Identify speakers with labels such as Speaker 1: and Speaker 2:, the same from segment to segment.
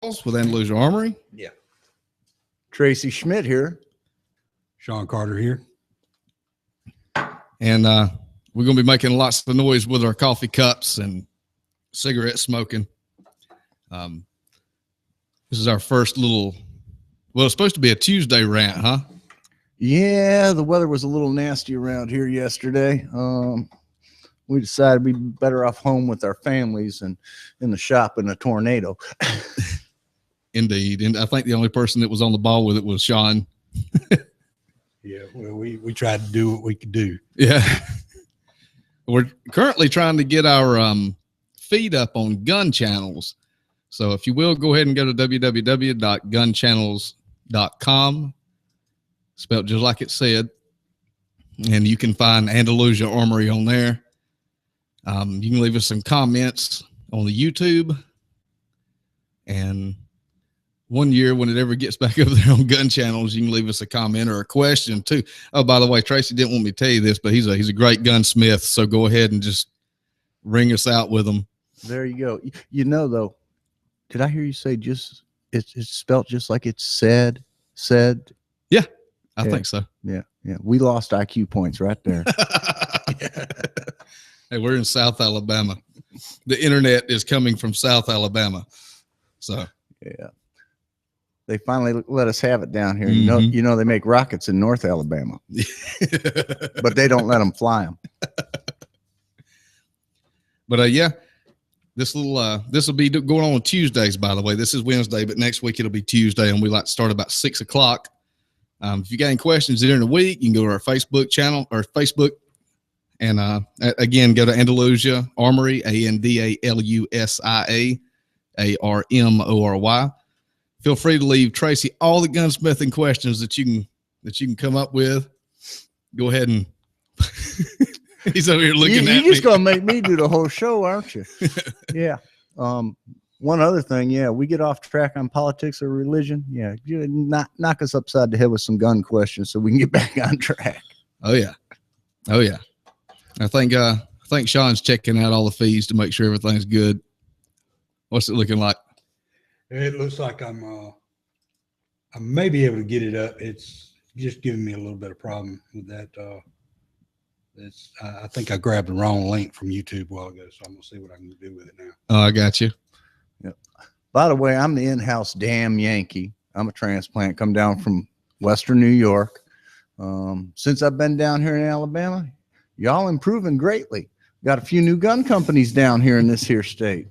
Speaker 1: with Andalusia Armory.
Speaker 2: Yeah.
Speaker 3: Tracy Schmidt here.
Speaker 2: Sean Carter here.
Speaker 1: And we're going to be making lots of noise with our coffee cups and cigarette smoking. This is our first little, well, it's supposed to be a Tuesday rant, huh?
Speaker 3: Yeah, the weather was a little nasty around here yesterday. We decided we'd be better off home with our families and in the shop in a tornado.
Speaker 1: Indeed. And I think the only person that was on the ball with it was Shawn.
Speaker 2: Yeah, well, we tried to do what we could do.
Speaker 1: Yeah. We're currently trying to get our feed up on gun channels. So if you will, go ahead and go to www.gunchannels.com, spelled just like it said. And you can find Andalusia Armory on there. You can leave us some comments on the YouTube. And one year, when it ever gets back over there on gun channels, you can leave us a comment or a question too. Oh, by the way, Tracy didn't want me to tell you this, but he's a great gunsmith. So go ahead and just ring us out with him.
Speaker 3: There you go. You know, though, did I hear you say just it's spelled just like it's said?
Speaker 1: Yeah, I think so.
Speaker 3: Yeah. We lost IQ points right there.
Speaker 1: Hey, we're in South Alabama. The internet is coming from South Alabama. So
Speaker 3: yeah. They finally let us have it down here. You know, they make rockets in North Alabama, but they don't let them fly them.
Speaker 1: But yeah, this will be going on Tuesdays, by the way. This is Wednesday, but next week it'll be Tuesday, and we like to start about 6 o'clock. If you got any questions during the week, you can go to our Facebook channel or Facebook, and again, go to Andalusia Armory, ANDALUSIA ARMORY. Feel free to leave Tracy all the gunsmithing questions that you can come up with. Go ahead and he's over here looking at me.
Speaker 3: You're just gonna make me do the whole show, aren't you? Yeah. One other thing, yeah, we get off track on politics or religion. Yeah, you knock us upside the head with some gun questions so we can get back on track.
Speaker 1: Oh yeah. I think Sean's checking out all the feeds to make sure everything's good. What's it looking like?
Speaker 2: It looks like I may be able to get it up. It's just giving me a little bit of problem with that. I think I grabbed the wrong link from YouTube a while ago, so I'm gonna see what I can do with it now.
Speaker 1: Oh, I got you.
Speaker 3: Yep. By the way, I'm the in-house damn Yankee. I'm a transplant, come down from Western New York. Since I've been down here in Alabama, y'all improving greatly. Got a few new gun companies down here in this here state.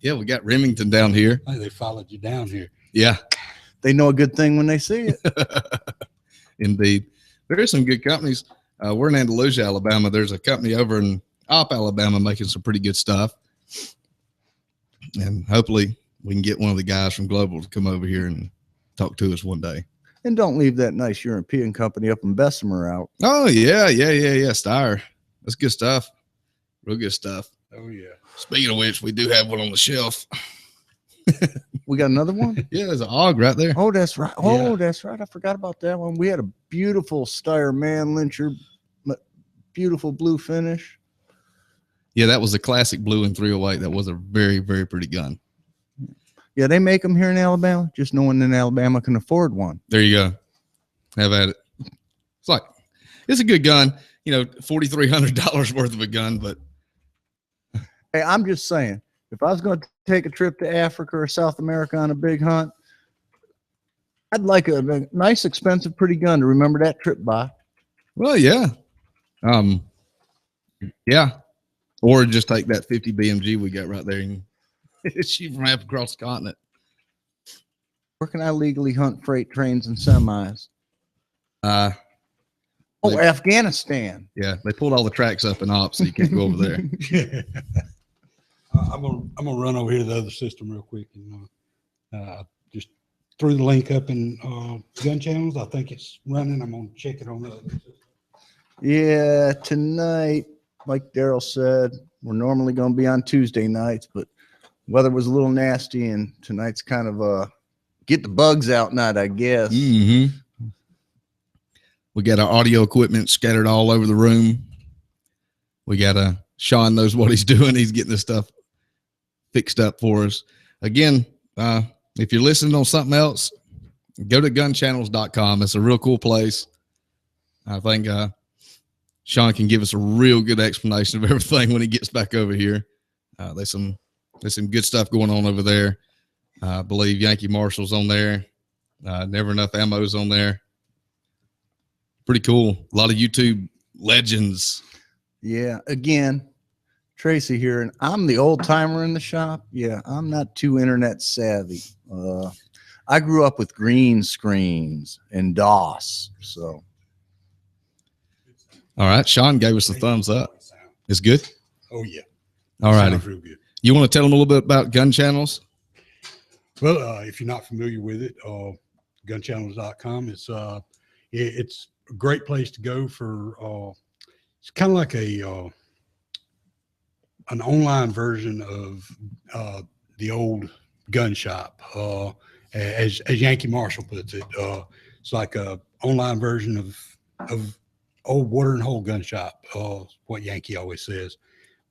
Speaker 1: Yeah, we got Remington down here.
Speaker 2: Hey, they followed you down here.
Speaker 1: Yeah.
Speaker 3: They know a good thing when they see it.
Speaker 1: Indeed. There are some good companies. We're in Andalusia, Alabama. There's a company over in Ep, Alabama making some pretty good stuff. And hopefully we can get one of the guys from Global to come over here and talk to us one day.
Speaker 3: And don't leave that nice European company up in Bessemer out.
Speaker 1: Oh, yeah. Steyr. That's good stuff. Real good stuff.
Speaker 2: Oh, yeah.
Speaker 1: Speaking of which, we do have one on the shelf.
Speaker 3: We got another one?
Speaker 1: Yeah, there's an AUG right there.
Speaker 3: Oh, that's right. That's right. I forgot about that one. We had a beautiful Steyr Man Lyncher, beautiful blue finish.
Speaker 1: Yeah, that was a classic blue in 308. That was a very, very pretty gun.
Speaker 3: Yeah, they make them here in Alabama. Just no one in Alabama can afford one.
Speaker 1: There you go. Have at it. It's a good gun. You know, $4,300 worth of a gun, but.
Speaker 3: Hey, I'm just saying, if I was going to take a trip to Africa or South America on a big hunt, I'd like a nice, expensive, pretty gun to remember that trip by.
Speaker 1: Well, yeah. Yeah. Or just take that 50 BMG we got right there and shoot from half across the continent.
Speaker 3: Where can I legally hunt freight trains and semis? Afghanistan.
Speaker 1: Yeah, they pulled all the tracks up in Ops, so you can't go over there.
Speaker 2: I'm gonna run over here to the other system real quick and just threw the link up in gun channels. I think it's running. I'm gonna check it on the other system.
Speaker 3: Yeah, tonight, like Darrell said, we're normally gonna be on Tuesday nights, but weather was a little nasty, and tonight's kind of get the bugs out night, I guess.
Speaker 1: Mm-hmm. We got our audio equipment scattered all over the room. We got Shawn knows what he's doing. He's getting this stuff fixed up for us. Again, if you're listening on something else, go to gunchannels.com. It's a real cool place. I think Shawn can give us a real good explanation of everything when he gets back over here. There's some good stuff going on over there. I believe Yankee Marshall's on there. Never Enough Ammo's on there. Pretty cool. A lot of YouTube legends.
Speaker 3: Yeah. Again, Tracy here, and I'm the old timer in the shop. Yeah, I'm not too internet savvy. I grew up with green screens and DOS. So,
Speaker 1: all right. Shawn gave us a thumbs up. It's good.
Speaker 2: Oh yeah.
Speaker 1: All right.
Speaker 2: Sounds real good.
Speaker 1: You want to tell them a little bit about Gun Channels?
Speaker 2: Well, if you're not familiar with it, gunchannels.com. It's a great place to go for. It's kind of like an online version of the old gun shop, as Yankee Marshall puts it. It's like a online version of old water and hole gun shop. What Yankee always says,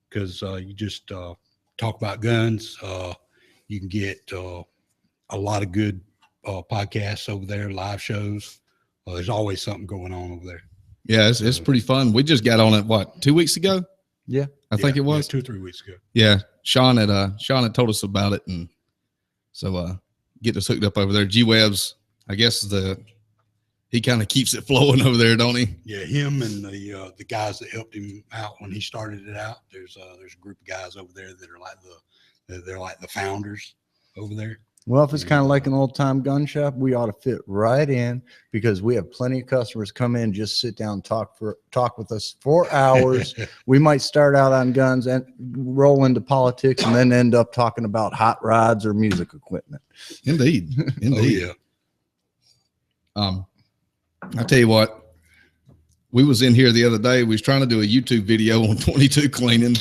Speaker 2: because you just talk about guns. You can get a lot of good podcasts over there, live shows. There's always something going on over there.
Speaker 1: Yeah, it's pretty fun. We just got on it, what, 2 weeks ago?
Speaker 3: yeah.
Speaker 1: I think it was
Speaker 2: 2 or 3 weeks ago.
Speaker 1: Yeah, Shawn had told us about it, and so get us hooked up over there. G-Webs, I guess he kind of keeps it flowing over there, don't he?
Speaker 2: Yeah, him and the guys that helped him out when he started it out. There's a group of guys over there that are like the founders over there.
Speaker 3: Well, if it's kind of like an old time gun shop, we ought to fit right in, because we have plenty of customers come in, just sit down, talk with us for hours. We might start out on guns and roll into politics, and then end up talking about hot rods or music equipment.
Speaker 1: Indeed.
Speaker 2: Oh, yeah.
Speaker 1: I tell you what, we was in here the other day. We was trying to do a YouTube video on 22 cleaning.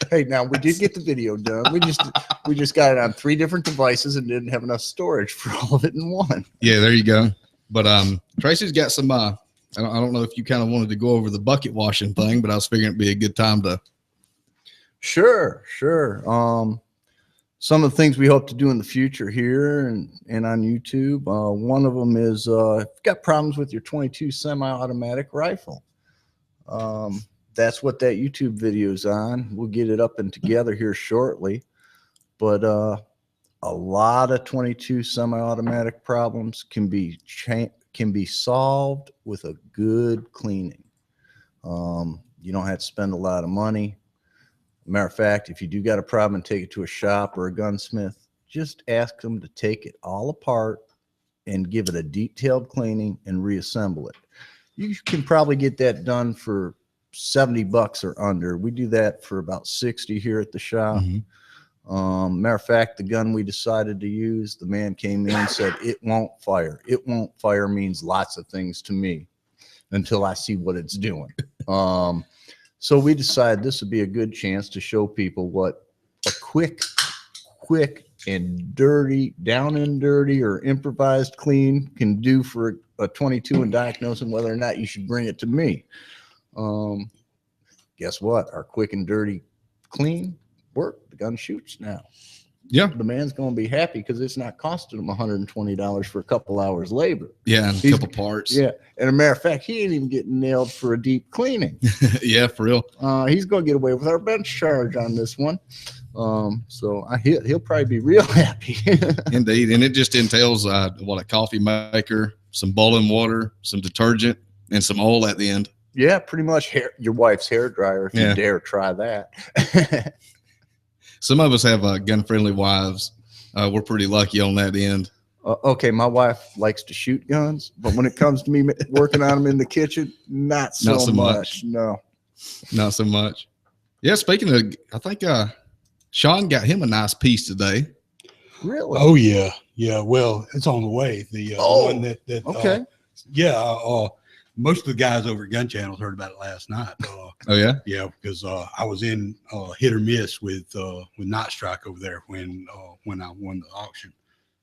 Speaker 3: Hey, now we did get the video done. We just got it on 3 different devices and didn't have enough storage for all of it in one.
Speaker 1: Yeah, there you go. But Tracy's got some. I don't know if you kind of wanted to go over the bucket washing thing, but I was figuring it'd be a good time to.
Speaker 3: Sure. Some of the things we hope to do in the future here and on YouTube. One of them is if you've got problems with your 22 semi-automatic rifle. That's what that YouTube video is on. We'll get it up and together here shortly. But a lot of 22 semi-automatic problems can be solved with a good cleaning. You don't have to spend a lot of money. Matter of fact, if you do got a problem and take it to a shop or a gunsmith, just ask them to take it all apart and give it a detailed cleaning and reassemble it. You can probably get that done for $70 or under. We do that for about 60 here at the shop.
Speaker 1: Mm-hmm.
Speaker 3: Matter of fact, the gun we decided to use, the man came in and said, it won't fire. It won't fire means lots of things to me until I see what it's doing. So we decided this would be a good chance to show people what a quick and dirty, down and dirty or improvised clean can do for a 22 and diagnosing whether or not you should bring it to me. Guess what? Our quick and dirty clean work. The gun shoots now.
Speaker 1: Yeah.
Speaker 3: The man's going to be happy because it's not costing him $120 for a couple hours labor.
Speaker 1: Yeah, and a couple parts.
Speaker 3: Yeah. And a matter of fact, he ain't even getting nailed for a deep cleaning.
Speaker 1: Yeah, for real.
Speaker 3: He's going to get away with our bench charge on this one. So he'll probably be real happy.
Speaker 1: Indeed. And it just entails a coffee maker, some boiling water, some detergent, and some oil at the end.
Speaker 3: Yeah, pretty much your wife's hair dryer, if you dare try that.
Speaker 1: Some of us have gun-friendly wives. We're pretty lucky on that end.
Speaker 3: Okay, my wife likes to shoot guns, but when it comes to me working on them in the kitchen, not so much. No,
Speaker 1: not so much. Yeah, speaking of, I think Shawn got him a nice piece today.
Speaker 3: Really?
Speaker 2: Oh yeah, yeah. Well, it's on the way. The one that
Speaker 3: okay.
Speaker 2: Most of the guys over at Gun Channels heard about it last night.
Speaker 1: Oh yeah,
Speaker 2: yeah, because I was in hit or miss with Night Strike over there when I won the auction.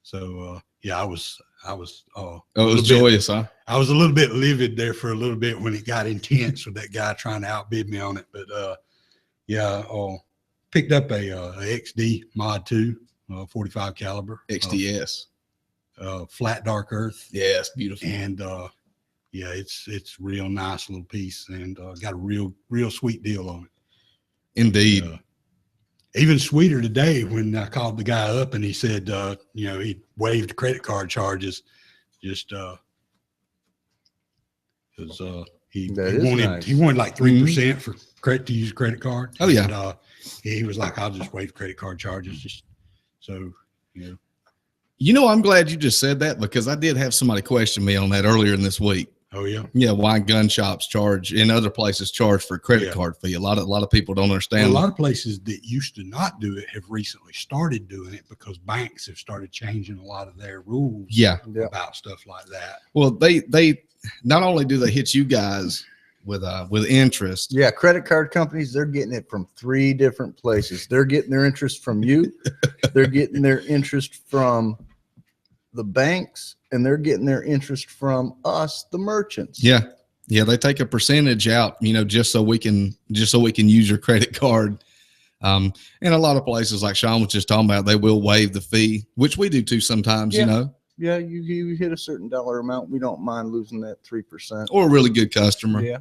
Speaker 2: So yeah, I was. Oh, it was
Speaker 1: joyous, huh? I
Speaker 2: was a little bit livid there for a little bit when it got intense with that guy trying to outbid me on it. But yeah, picked up a XD Mod 2 .45 caliber,
Speaker 1: XTS.
Speaker 2: flat dark earth,
Speaker 1: Yeah, it's beautiful.
Speaker 2: and yeah, it's real nice little piece, and got a real sweet deal on it.
Speaker 1: Indeed.
Speaker 2: Even sweeter today when I called the guy up and he said, he waived credit card charges, just because he wanted like 3% for credit to use a credit card.
Speaker 1: Oh yeah.
Speaker 2: And, he was like, I'll just waive credit card charges, just so
Speaker 1: I'm glad you just said that, because I did have somebody question me on that earlier in this week.
Speaker 2: Oh yeah.
Speaker 1: Yeah, why gun shops charge and other places charge for a credit card fee? A lot of people don't understand.
Speaker 2: Well, a lot of places that used to not do it have recently started doing it because banks have started changing a lot of their rules.
Speaker 1: Yeah.
Speaker 2: About stuff like that.
Speaker 1: Well, they not only do they hit you guys with interest.
Speaker 3: Yeah, credit card companies, they're getting it from 3 different places. They're getting their interest from you. They're getting their interest from the banks, and they're getting their interest from us, the merchants.
Speaker 1: Yeah. They take a percentage out, just so we can use your credit card. And a lot of places, like Shawn was just talking about, they will waive the fee, which we do too sometimes.
Speaker 3: Yeah, you hit a certain dollar amount, we don't mind losing that 3%.
Speaker 1: Or a really good customer.
Speaker 3: Yeah.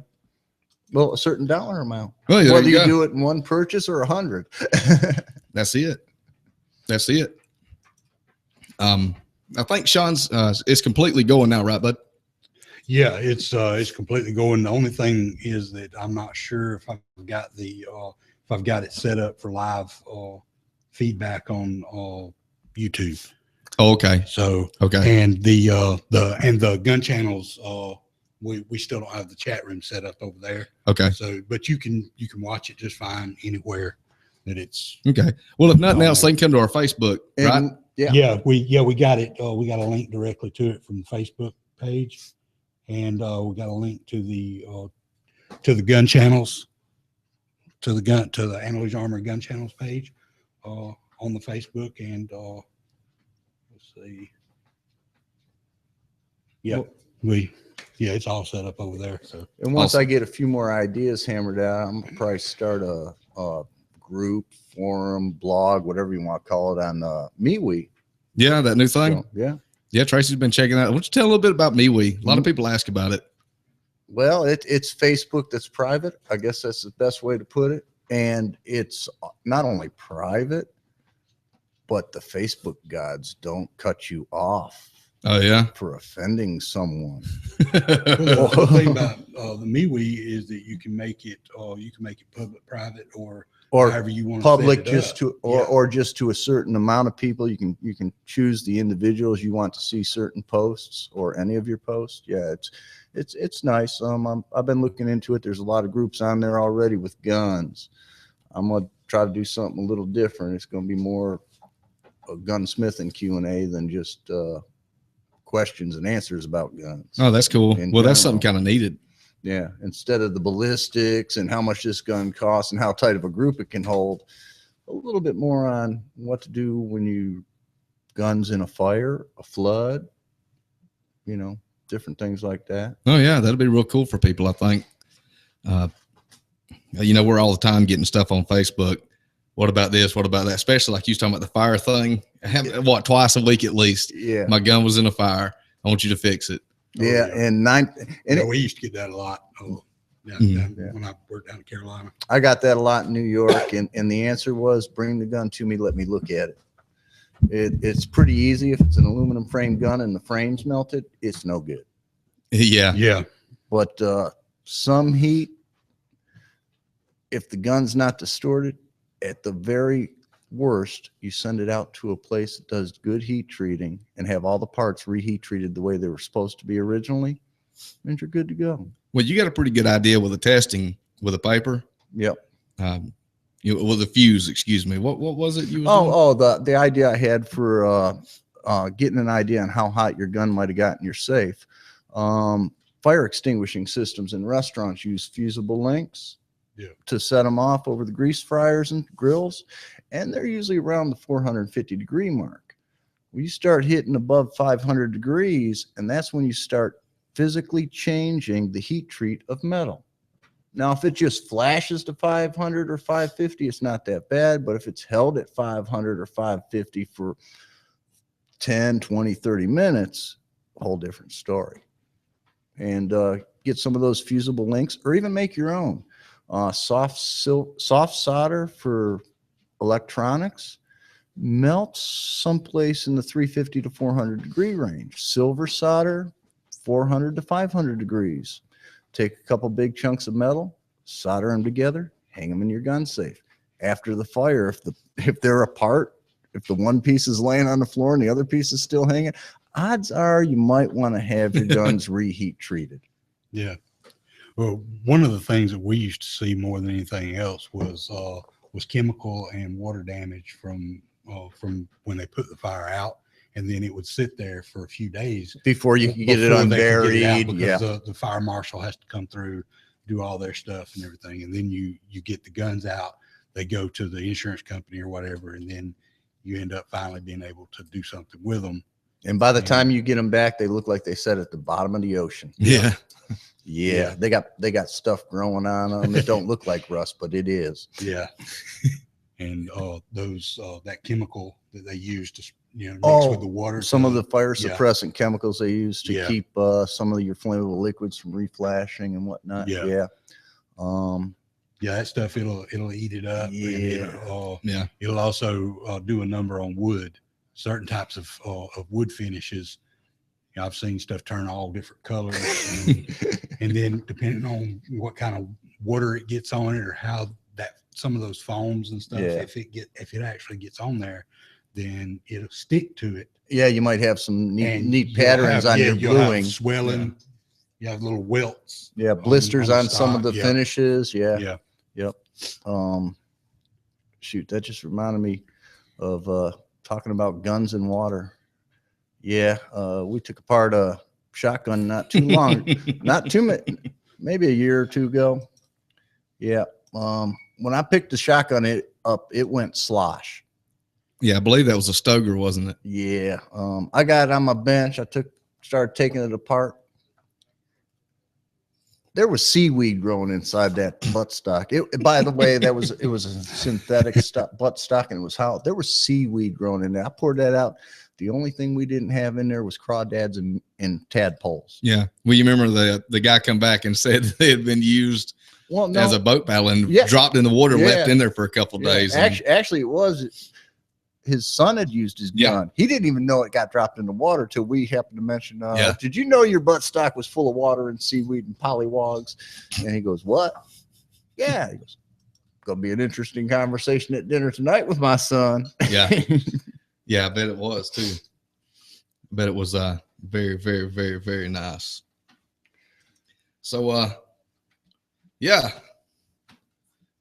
Speaker 3: Well, a certain dollar amount.
Speaker 1: Well,
Speaker 3: whether you do it in one purchase or 100.
Speaker 1: That's it. I think Shawn's is completely going now, right, bud?
Speaker 2: Yeah, it's completely going. The only thing is that I'm not sure if I've got it set up for live feedback on YouTube.
Speaker 1: Oh, okay.
Speaker 2: So
Speaker 1: okay.
Speaker 2: And the gun channels, we still don't have the chat room set up over there.
Speaker 1: Okay.
Speaker 2: So, but you can watch it just fine anywhere that it's
Speaker 1: okay. Well, if nothing else, they can come to our Facebook, right?
Speaker 2: Yeah. We got it. We got a link directly to it from the Facebook page, and we got a link to the gun channels, to the Andalusia Armory gun channels page on the Facebook, and let's see. Yeah, it's all set up over there. So,
Speaker 3: and once I get a few more ideas hammered out, I'm gonna probably start a group, forum, blog, whatever you want to call it, on MeWe.
Speaker 1: Yeah, that new thing.
Speaker 3: So,
Speaker 1: yeah. Tracy's been checking out. Why don't you tell a little bit about MeWe? A lot of people ask about it.
Speaker 3: Well, it's Facebook that's private. I guess that's the best way to put it. And it's not only private, but the Facebook gods don't cut you off.
Speaker 1: Oh yeah,
Speaker 3: for offending someone.
Speaker 2: The thing about the MeWe is that you can make it public, private, or however you want to
Speaker 3: public,
Speaker 2: set it
Speaker 3: just
Speaker 2: up.
Speaker 3: to or just to a certain amount of people. You can choose the individuals you want to see certain posts or any of your posts. Yeah, it's nice. I've been looking into it. There's a lot of groups on there already with guns. I'm gonna try to do something a little different. It's gonna be more a gunsmithing Q&A than just questions and answers about guns.
Speaker 1: Oh, that's cool. Well, that's something kind of needed.
Speaker 3: Yeah, instead of the ballistics and how much this gun costs and how tight of a group it can hold, a little bit more on what to do when you guns in a fire, a flood, different things like that.
Speaker 1: Oh yeah, that'll be real cool for people, I think. We're all the time getting stuff on Facebook. What about this? What about that? Especially like you was talking about the fire thing. Twice a week at least.
Speaker 3: Yeah.
Speaker 1: My gun was in a fire. I want you to fix it.
Speaker 3: Yeah. And
Speaker 2: we used to get that a lot. When I worked down in Carolina.
Speaker 3: I got that a lot in New York. And the answer was, bring the gun to me. Let me look at it. It's pretty easy. If it's an aluminum frame gun and the frame's melted, it's no good.
Speaker 1: Yeah.
Speaker 2: Yeah.
Speaker 3: But some heat, if the gun's not distorted, at the very worst, you send it out to a place that does good heat treating and have all the parts reheat treated the way they were supposed to be originally, and you're good to go.
Speaker 1: Well, you got a pretty good idea with the testing with the paper.
Speaker 3: Yep.
Speaker 1: With the fuse, excuse me. What was it you was doing?
Speaker 3: The idea I had for getting an idea on how hot your gun might have gotten your safe. Fire extinguishing systems in restaurants use fusible links to set them off over the grease fryers and grills, and they're usually around the 450 degree mark. When you start hitting above 500 degrees, and that's when you start physically changing the heat treat of metal. Now, if it just flashes to 500 or 550, it's not that bad. But if it's held at 500 or 550 for 10, 20, 30 minutes, a whole different story. And get some of those fusible links, or even make your own. Soft solder for electronics melts someplace in the 350 to 400 degree range. Silver solder, 400 to 500 degrees. Take a couple big chunks of metal, solder them together, hang them in your gun safe. After the fire, if they're apart, if the one piece is laying on the floor and the other piece is still hanging, odds are you might want to have your guns reheat treated.
Speaker 2: Yeah. Well, one of the things that we used to see more than anything else was chemical and water damage from when they put the fire out, and then it would sit there for a few days
Speaker 3: before you can get it unburied.
Speaker 2: Because the fire marshal has to come through, do all their stuff and everything, and then you get the guns out. They go to the insurance company or whatever, and then you end up finally being able to do something with them.
Speaker 3: And by the time you get them back, they look like they sat at the bottom of the ocean.
Speaker 1: Yeah.
Speaker 3: Yeah. They got stuff growing on them. It don't look like rust, but it is.
Speaker 2: Yeah. And those that chemical that they use to mix with the water.
Speaker 3: Some of the fire suppressant chemicals they use to keep some of your flammable liquids from reflashing and whatnot. Yeah.
Speaker 2: That stuff it'll eat it up.
Speaker 3: Yeah.
Speaker 2: And it'll also do a number on wood. Certain types of wood finishes. I've seen stuff turn all different colors, and then depending on what kind of water it gets on it, or how that some of those foams and stuff, if it actually gets on there, then it'll stick to it.
Speaker 3: Yeah, you might have some neat patterns on your bluing,
Speaker 2: swelling. You have little welts.
Speaker 3: Yeah, blisters on some of the finishes. Yeah. Yep. Shoot, that just reminded me of talking about guns and water. Yeah, we took apart a shotgun not too long, maybe a year or two ago. Yeah. When I picked the shotgun up, it went slosh.
Speaker 1: Yeah, I believe that was a Stoker, wasn't it?
Speaker 3: Yeah. I got it on my bench. Started taking it apart. There was seaweed growing inside that buttstock. By the way, it was a synthetic buttstock, and it was how there was seaweed growing in there. I poured that out. The only thing we didn't have in there was crawdads and tadpoles.
Speaker 1: Yeah. Well, you remember the guy come back and said they had been used as a boat paddle and dropped in the water, left in there for a couple days.
Speaker 3: Actually, it was his son had used his gun. He didn't even know it got dropped in the water till we happened to mention, did you know your buttstock was full of water and seaweed and pollywogs? And he goes, what? Yeah. He goes, gonna be an interesting conversation at dinner tonight with my son.
Speaker 1: Yeah. Yeah, I bet it was too. I bet it was very, very, very, very nice. So y'all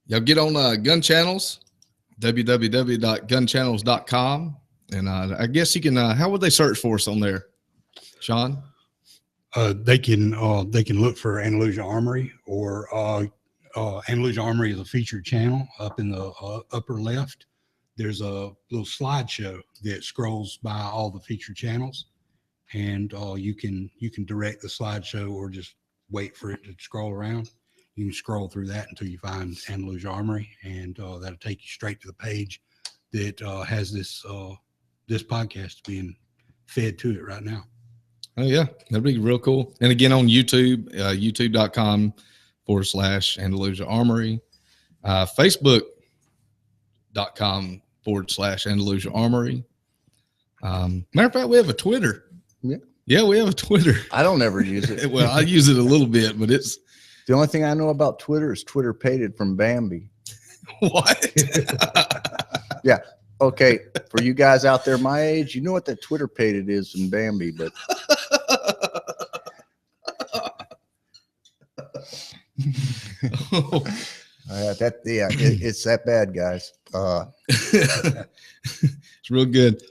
Speaker 1: get on gun channels, www.gunchannels.com, and I guess you can how would they search for us on there, Shawn?
Speaker 2: They can look for Andalusia Armory, or Andalusia Armory is a featured channel up in the upper left. There's a little slideshow that scrolls by all the featured channels, and you can direct the slideshow or just wait for it to scroll around. You can scroll through that until you find Andalusia Armory, and that'll take you straight to the page that has this podcast being fed to it right now.
Speaker 1: Oh yeah, that'd be real cool. And again, on YouTube, youtube.com/Andalusia Armory, Facebook.com/Andalusia Armory. Matter of fact, we have a Twitter. Yeah, we have a Twitter.
Speaker 3: I don't ever use it.
Speaker 1: Well, I use it a little bit, but it's
Speaker 3: the only thing I know about Twitter is Twitter paid it from Bambi.
Speaker 1: What?
Speaker 3: Yeah. Okay. For you guys out there my age, you know what that Twitter paid it is from Bambi, but it's that bad, guys.
Speaker 1: It's real good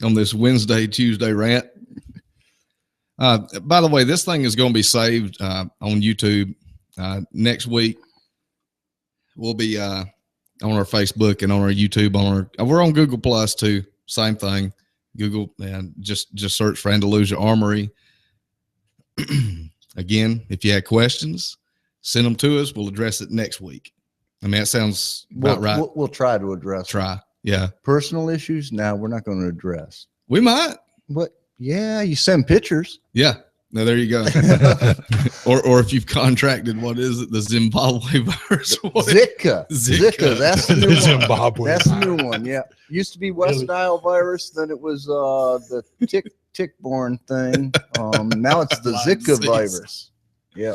Speaker 1: on this Tuesday rant. By the way, this thing is going to be saved on YouTube next week. We'll be on our Facebook and on our YouTube. We're on Google Plus too. Same thing. Google, and just search for Andalusia Armory. Again, if you had questions, Send them to us. We'll address it next week. I mean, that sounds about right.
Speaker 3: We'll try to address
Speaker 1: Try. Yeah.
Speaker 3: personal issues. Now we're not going to address.
Speaker 1: We might.
Speaker 3: But yeah, you send pictures.
Speaker 1: Yeah. No, there you go. or if you've contracted, what is it? The Zimbabwe virus?
Speaker 3: Zika. That's the new one.
Speaker 2: Zimbabwe.
Speaker 3: That's the new one. Yeah. Used to be West Nile virus. Then it was the tick-borne thing. Now it's the Zika virus. Yeah.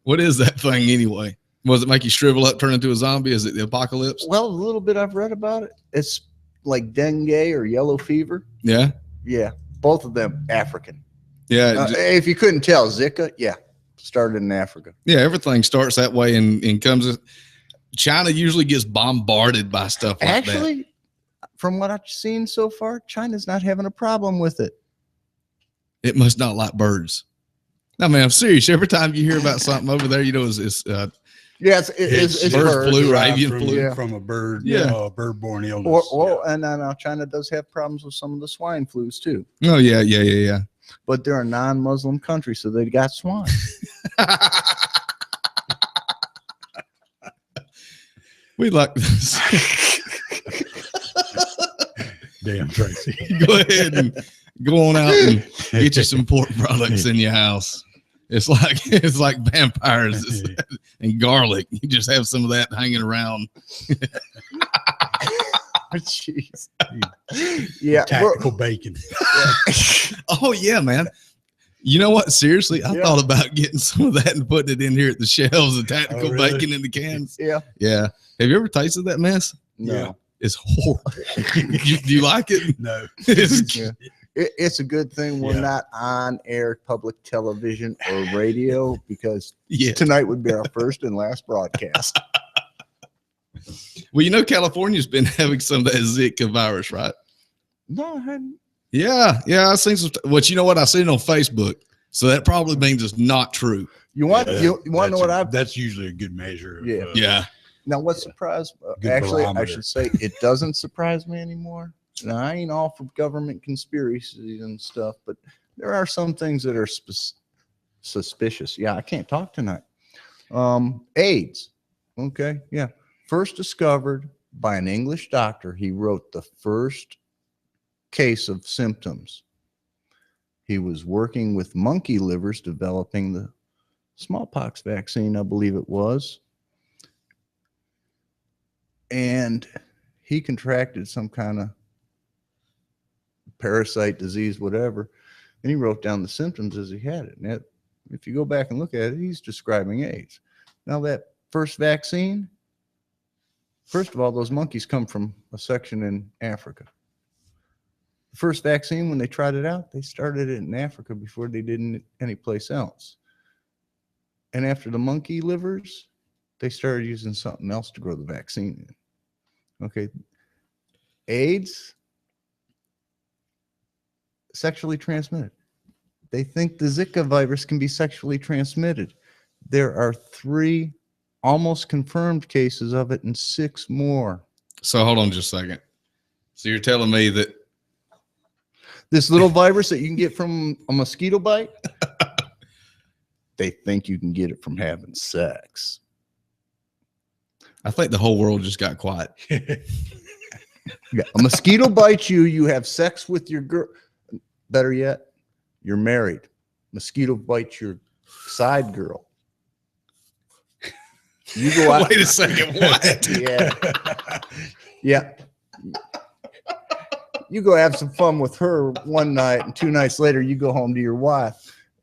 Speaker 1: What is that thing anyway? Was it make you shrivel up, turn into a zombie? Is it the apocalypse?
Speaker 3: Well, a little bit I've read about it. It's like dengue or yellow fever.
Speaker 1: Yeah.
Speaker 3: Yeah. Both of them African.
Speaker 1: Yeah.
Speaker 3: If you couldn't tell, Zika, started in Africa.
Speaker 1: Yeah. Everything starts that way and comes. China usually gets bombarded by stuff like that.
Speaker 3: Actually, from what I've seen so far, China's not having a problem with it.
Speaker 1: It must not like birds. No, man, I'm serious. Every time you hear about something over there, it's
Speaker 3: it's
Speaker 1: bird flu or avian flu
Speaker 2: from a bird, bird-borne illness.
Speaker 3: And now China does have problems with some of the swine flus too.
Speaker 1: Oh yeah.
Speaker 3: But they're a non-Muslim country, so they got swine.
Speaker 1: We like this.
Speaker 2: Damn, Tracy.
Speaker 1: Go ahead and go on out and get you some pork products in your house. It's like vampires and garlic. You just have some of that hanging around.
Speaker 3: Jeez. Yeah.
Speaker 2: Tactical bacon.
Speaker 1: Oh yeah, man. You know what? Seriously, I thought about getting some of that and putting it in here at the shelves, the tactical bacon in the cans.
Speaker 3: Yeah.
Speaker 1: Yeah. Have you ever tasted that mess?
Speaker 3: No.
Speaker 1: Yeah. It's horrible. Do you like it?
Speaker 2: No.
Speaker 3: It's a good thing we're not on air public television or radio, because tonight would be our first and last broadcast.
Speaker 1: Well, California's been having some of that Zika virus, right?
Speaker 3: No, I hadn't.
Speaker 1: Yeah. I seen some. But you know what? I seen it on Facebook, so that probably means it's not true.
Speaker 3: You want to know what I've?
Speaker 2: That's usually a good measure. Of,
Speaker 1: yeah.
Speaker 3: Now, what surprised? Actually, I should say it doesn't surprise me anymore. Now, I ain't all for government conspiracies and stuff, but there are some things that are suspicious. Yeah, I can't talk tonight. AIDS. Okay. Yeah. First discovered by an English doctor. He wrote the first case of symptoms. He was working with monkey livers, developing the smallpox vaccine, I believe it was. And he contracted some kind of parasite disease, whatever, and he wrote down the symptoms as he had it. Now, if you go back and look at it, he's describing AIDS. Now, that first vaccine, first of all, those monkeys come from a section in Africa. The first vaccine, when they tried it out, they started it in Africa before they did it anyplace else. And after the monkey livers, they started using something else to grow the vaccine in. Okay. AIDS, sexually transmitted. They think the Zika virus can be sexually transmitted. There are 3 almost confirmed cases of it and 6 more.
Speaker 1: So hold on just a second. So you're telling me that
Speaker 3: this little virus that you can get from a mosquito bite, they think you can get it from having sex.
Speaker 1: I think the whole world just got quiet.
Speaker 3: Yeah, a mosquito bites you, you have sex with your girl. Better yet, you're married. Mosquito bites your side girl. You go out.
Speaker 1: Wait a second. What?
Speaker 3: Yeah. You go have some fun with her one night, and 2 nights later, you go home to your wife,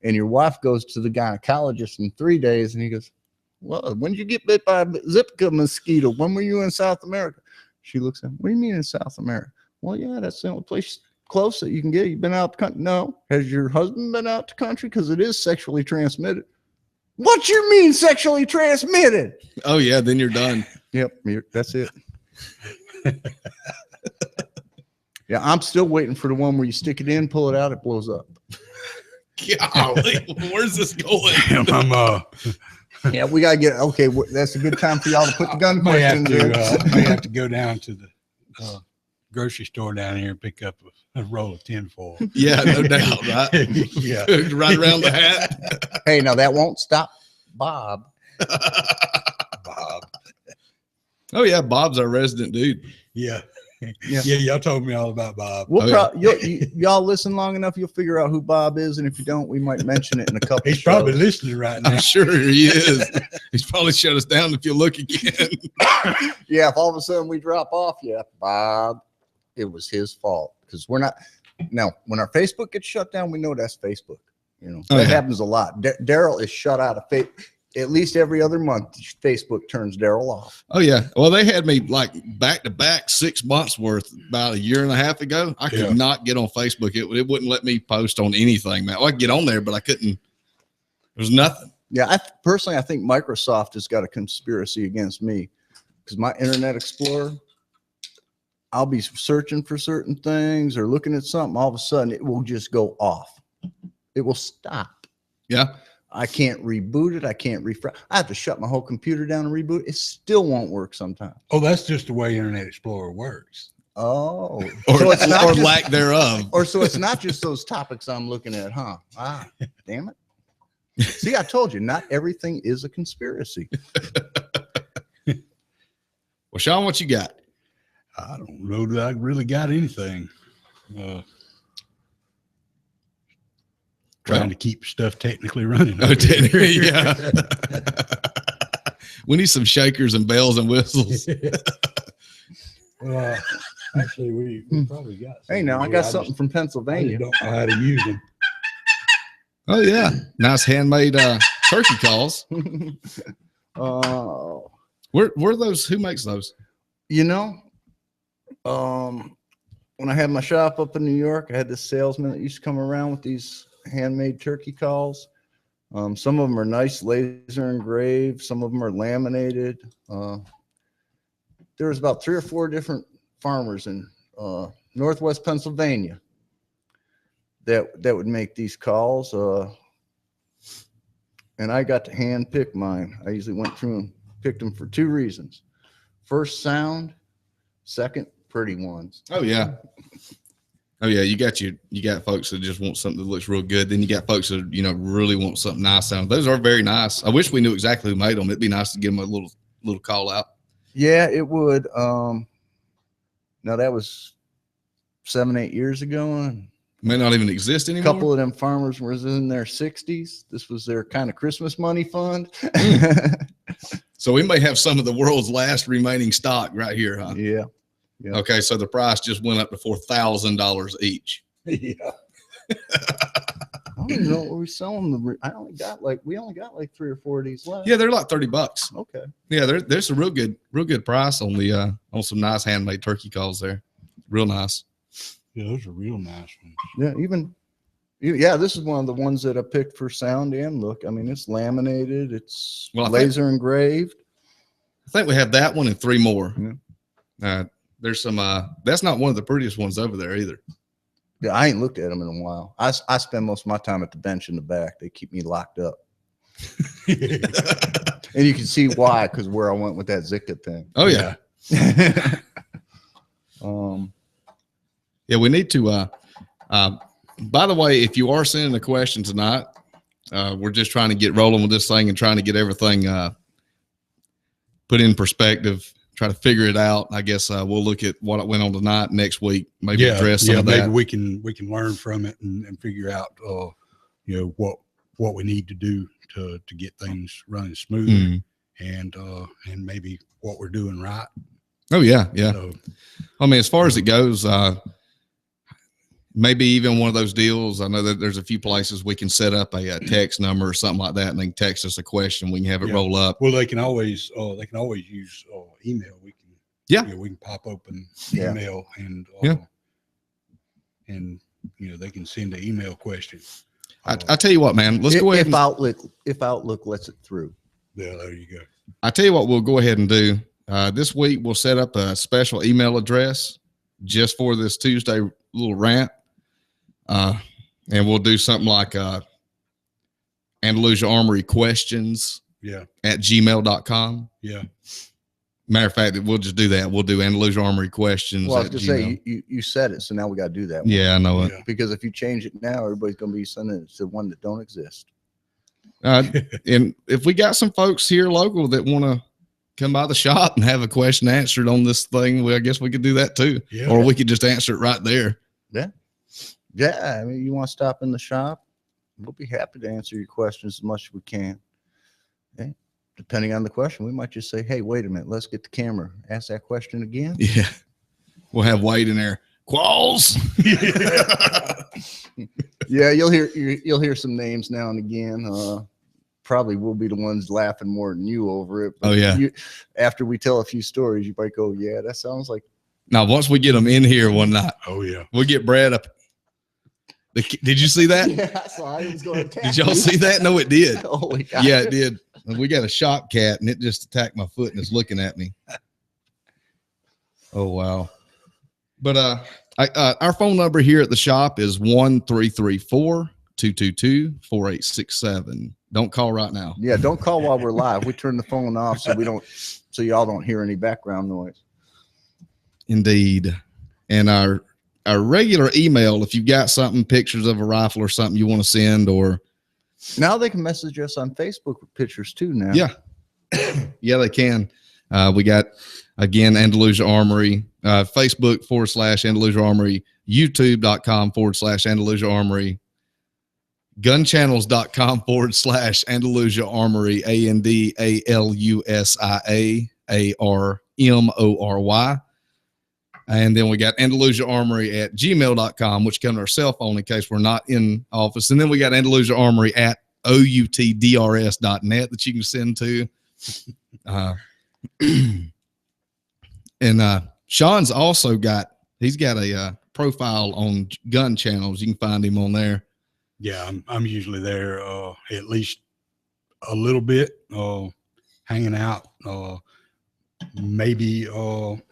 Speaker 3: and your wife goes to the gynecologist in 3 days, and he goes, "Well, when did you get bit by a Zika mosquito? When were you in South America?" She looks at him. "What do you mean in South America?" "Well, yeah, that's the only place close that you can get. You've been out the country." "No." "Has your husband been out the country? Because it is sexually transmitted." "What you mean sexually transmitted?"
Speaker 1: Oh yeah, then you're done.
Speaker 3: Yep, that's it. Yeah, I'm still waiting for the one where you stick it in, pull it out, it blows up.
Speaker 1: Golly, where's this going?
Speaker 3: Yeah, we gotta get okay. That's a good time for y'all to put the gun questions in.
Speaker 2: May have to go down to the grocery store down here and pick up a roll of tinfoil.
Speaker 1: Yeah, no doubt, right?
Speaker 2: Yeah,
Speaker 1: right around the hat.
Speaker 3: Hey, now that won't stop Bob.
Speaker 2: Bob.
Speaker 1: Oh yeah, Bob's our resident dude.
Speaker 2: Yeah.
Speaker 3: Yeah.
Speaker 2: Yeah. Y'all told me all about Bob.
Speaker 3: We'll
Speaker 1: Oh,
Speaker 3: y'all listen long enough, you'll figure out who Bob is, and if you don't, we might mention it in a couple.
Speaker 2: He's
Speaker 3: shows.
Speaker 2: probably listening right now.
Speaker 1: I'm sure he is. He's probably shut us down if you look again.
Speaker 3: Yeah, if all of a sudden we drop off, yeah, Bob, it was his fault because we're not. Now, when our Facebook gets shut down, we know that's Facebook. You know,
Speaker 1: Oh,
Speaker 3: that
Speaker 1: yeah.
Speaker 3: happens a lot. Darrell is shut out of Facebook. At least every other month, Facebook turns Darrell off.
Speaker 1: Oh yeah. Well, they had me like back to back 6 months worth about a year and a half ago. I could not get on Facebook. It wouldn't let me post on anything, man. Well, I could get on there, but I couldn't. There was nothing.
Speaker 3: Yeah, I think Microsoft has got a conspiracy against me because my Internet Explorer, I'll be searching for certain things or looking at something. All of a sudden, it will just go off. It will stop.
Speaker 1: Yeah.
Speaker 3: I can't reboot it. I can't refresh. I have to shut my whole computer down and reboot it. It still won't work sometimes.
Speaker 2: Oh, that's just the way Internet Explorer works.
Speaker 3: Oh,
Speaker 1: Or,
Speaker 3: so it's not
Speaker 1: or
Speaker 3: just,
Speaker 1: lack thereof.
Speaker 3: or so it's not just those topics I'm looking at, huh? Ah, damn it. See, I told you, not everything is a conspiracy.
Speaker 1: Well, Shawn, what you got?
Speaker 2: I don't know that I really got anything. Trying to keep stuff technically running.
Speaker 1: Oh, yeah. We need some shakers and bells and whistles.
Speaker 2: Actually, we probably got.
Speaker 3: Hey, now I got something from
Speaker 2: I
Speaker 3: Pennsylvania.
Speaker 2: just don't know how to use them.
Speaker 1: Oh yeah, nice handmade turkey calls.
Speaker 3: Oh,
Speaker 1: Where are those? Who makes those?
Speaker 3: you know, when I had my shop up in New York, I had this salesman that used to come around with these handmade turkey calls. Some of them are nice laser engraved. Some of them are laminated. There was about 3 or 4 different farmers in Northwest Pennsylvania that would make these calls. And I got to hand pick mine. I usually went through and picked them for 2 reasons. First, sound. Second, pretty ones.
Speaker 1: Oh yeah. Oh yeah, you got folks that just want something that looks real good. Then you got folks that really want something nice sound. Those are very nice. I wish we knew exactly who made them. It'd be nice to give them a little call out.
Speaker 3: Yeah, it would. Now that was 7-8 years ago, and
Speaker 1: May not even exist
Speaker 3: a
Speaker 1: anymore.
Speaker 3: couple of them farmers was in their 60s. This was their kind of Christmas money fund.
Speaker 1: So we may have some of the world's last remaining stock right here, huh?
Speaker 3: Yeah.
Speaker 1: Okay, so the price just went up to $4,000 each.
Speaker 2: Yeah.
Speaker 3: I don't even know what we're selling. We only got like 3 or 4 of these left.
Speaker 1: Yeah, they're like $30.
Speaker 3: Okay.
Speaker 1: Yeah, there's a real good price on the on some nice handmade turkey calls there. Real nice.
Speaker 2: Yeah, those are real nice ones.
Speaker 3: Yeah, this is one of the ones that I picked for sound and look. I mean, it's laminated. It's laser engraved.
Speaker 1: I think we have that one and 3 more.
Speaker 3: Yeah.
Speaker 1: There's some. That's not one of the prettiest ones over there either.
Speaker 3: Yeah, I ain't looked at them in a while. I spend most of my time at the bench in the back. They keep me locked up. And you can see why, because where I went with that Zika thing.
Speaker 1: Oh yeah. Yeah, we need to. By the way, if you are sending a question tonight, we're just trying to get rolling with this thing and trying to get everything put in perspective. Try to figure it out. I guess we'll look at what went on tonight next week. Maybe address some of that.
Speaker 2: Maybe we can learn from it and figure out what we need to do to get things running smoother and maybe what we're doing right.
Speaker 1: Oh yeah.
Speaker 2: So,
Speaker 1: I mean, as far as it goes, maybe even one of those deals. I know that there's a few places we can set up a text number or something like that, and they can text us a question. We can have it roll up.
Speaker 2: Well, they can always use email. We can we can pop open email and they can send an email question.
Speaker 1: I tell you what, man, let's go ahead.
Speaker 3: If Outlook lets it through.
Speaker 2: Yeah, there you go.
Speaker 1: I tell you what, we'll go ahead and do this week. We'll set up a special email address just for this Tuesday little rant. And we'll do something like Andalusia Armory questions at gmail.com.
Speaker 2: Yeah.
Speaker 1: Matter of fact, we'll just do that. We'll do Andalusia Armory questions.
Speaker 3: Well, I was going to say, you said it, so now we got to do that one.
Speaker 1: Yeah, I know it.
Speaker 3: Because if you change it now, everybody's going to be sending it to one that don't exist.
Speaker 1: And if we got some folks here local that want to come by the shop and have a question answered on this thing, well, I guess we could do that too.
Speaker 2: Yeah.
Speaker 1: Or we could just answer it right there.
Speaker 3: Yeah. I mean, you want to stop in the shop? We'll be happy to answer your questions as much as we can. Okay. Depending on the question, we might just say, hey, wait a minute, let's get the camera. Ask that question again.
Speaker 1: Yeah. We'll have Wade in there. Qualls.
Speaker 3: Yeah, you'll hear some names now and again. Probably we'll be the ones laughing more than you over it.
Speaker 1: Oh, yeah.
Speaker 3: After we tell a few stories, you might go, yeah, that sounds like.
Speaker 1: Now, once we get them in here one night,
Speaker 2: oh yeah,
Speaker 1: we'll get Brad up. Did you see that?
Speaker 3: Yeah, I saw it. It was going to
Speaker 1: Did y'all see that? No, it did.
Speaker 3: Holy God.
Speaker 1: Yeah, it did. We got a shop cat, and it just attacked my foot and is looking at me. Oh, wow. But our phone number here at the shop is 1-334-222-4867. Don't call right now.
Speaker 3: Yeah, don't call while we're live. We turn the phone off so y'all don't hear any background noise.
Speaker 1: Indeed. And our regular email, if you've got something, pictures of a rifle or something you want to send, or
Speaker 3: now they can message us on Facebook with pictures too now.
Speaker 1: Yeah. Yeah, they can. We got, again, Andalusia Armory, Facebook /Andalusia Armory, YouTube.com/Andalusia Armory, gunchannels.com /Andalusia Armory, ANDALUSIA ARMORY. And then we got Andalusia Armory at gmail.com, which comes to our cell phone in case we're not in office. And then we got Andalusia Armory at outdrs.net that you can send to. And Shawn's also he's got a profile on Gun Channels. You can find him on there.
Speaker 2: Yeah, I'm usually there at least a little bit, hanging out, maybe on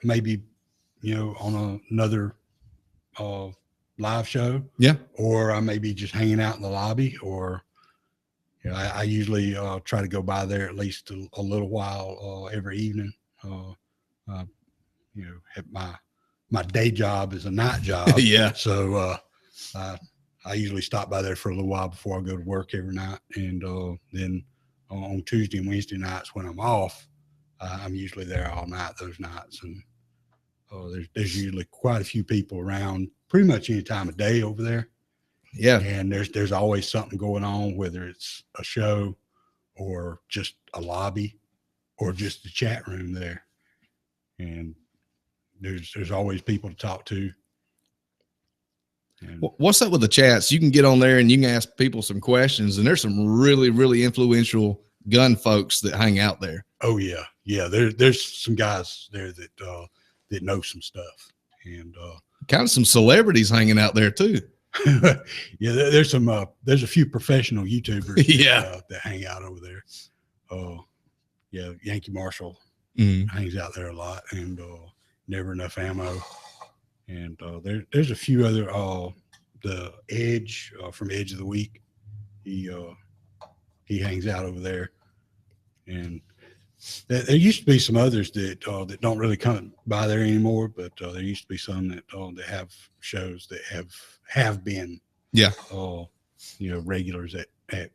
Speaker 2: another live show.
Speaker 1: Yeah.
Speaker 2: Or I may be just hanging out in the lobby, or I usually try to go by there at least a little while every evening. My day job is a night job.
Speaker 1: Yeah.
Speaker 2: So I usually stop by there for a little while before I go to work every night. And then on Tuesday and Wednesday nights when I'm off, I'm usually there all night those nights. And there's usually quite a few people around pretty much any time of day over there.
Speaker 1: Yeah.
Speaker 2: And there's always something going on, whether it's a show or just a lobby or just a chat room there. And there's always people to talk to. And
Speaker 1: what's up with the chats? You can get on there and you can ask people some questions, and there's some really, really influential gun folks that hang out there.
Speaker 2: oh yeah. Yeah. There's some guys there that know some stuff, and
Speaker 1: Kind of some celebrities hanging out there too.
Speaker 2: yeah, there's a few professional YouTubers
Speaker 1: Yeah.
Speaker 2: that hang out over there. Yeah, Yankee Marshall
Speaker 1: Mhm.
Speaker 2: hangs out there a lot, and Never Enough Ammo, and there's a few other the Edge from Edge of the Week. He hangs out over there, and there used to be some others that don't really come by there anymore, but there used to be some that have shows that have been
Speaker 1: Yeah.
Speaker 2: regulars at
Speaker 1: But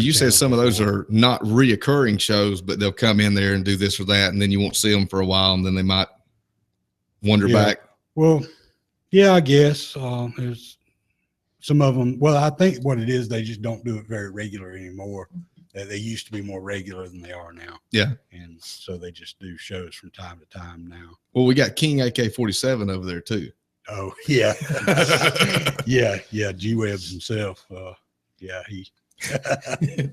Speaker 1: you said
Speaker 2: Gun
Speaker 1: some of
Speaker 2: Channels
Speaker 1: those
Speaker 2: before.
Speaker 1: are not reoccurring shows, but they'll come in there and do this or that, and then you won't see them for a while, and then they might wander
Speaker 2: Yeah.
Speaker 1: back.
Speaker 2: Well, yeah, I guess there's some of them. Well, I think what it is, they just don't do it very regular anymore. They used to be more regular than they are now.
Speaker 1: Yeah.
Speaker 2: And so they just do shows from time to time now.
Speaker 1: Well, we got King AK-47 over there too.
Speaker 2: Oh yeah. yeah. G-Webs himself. Yeah, he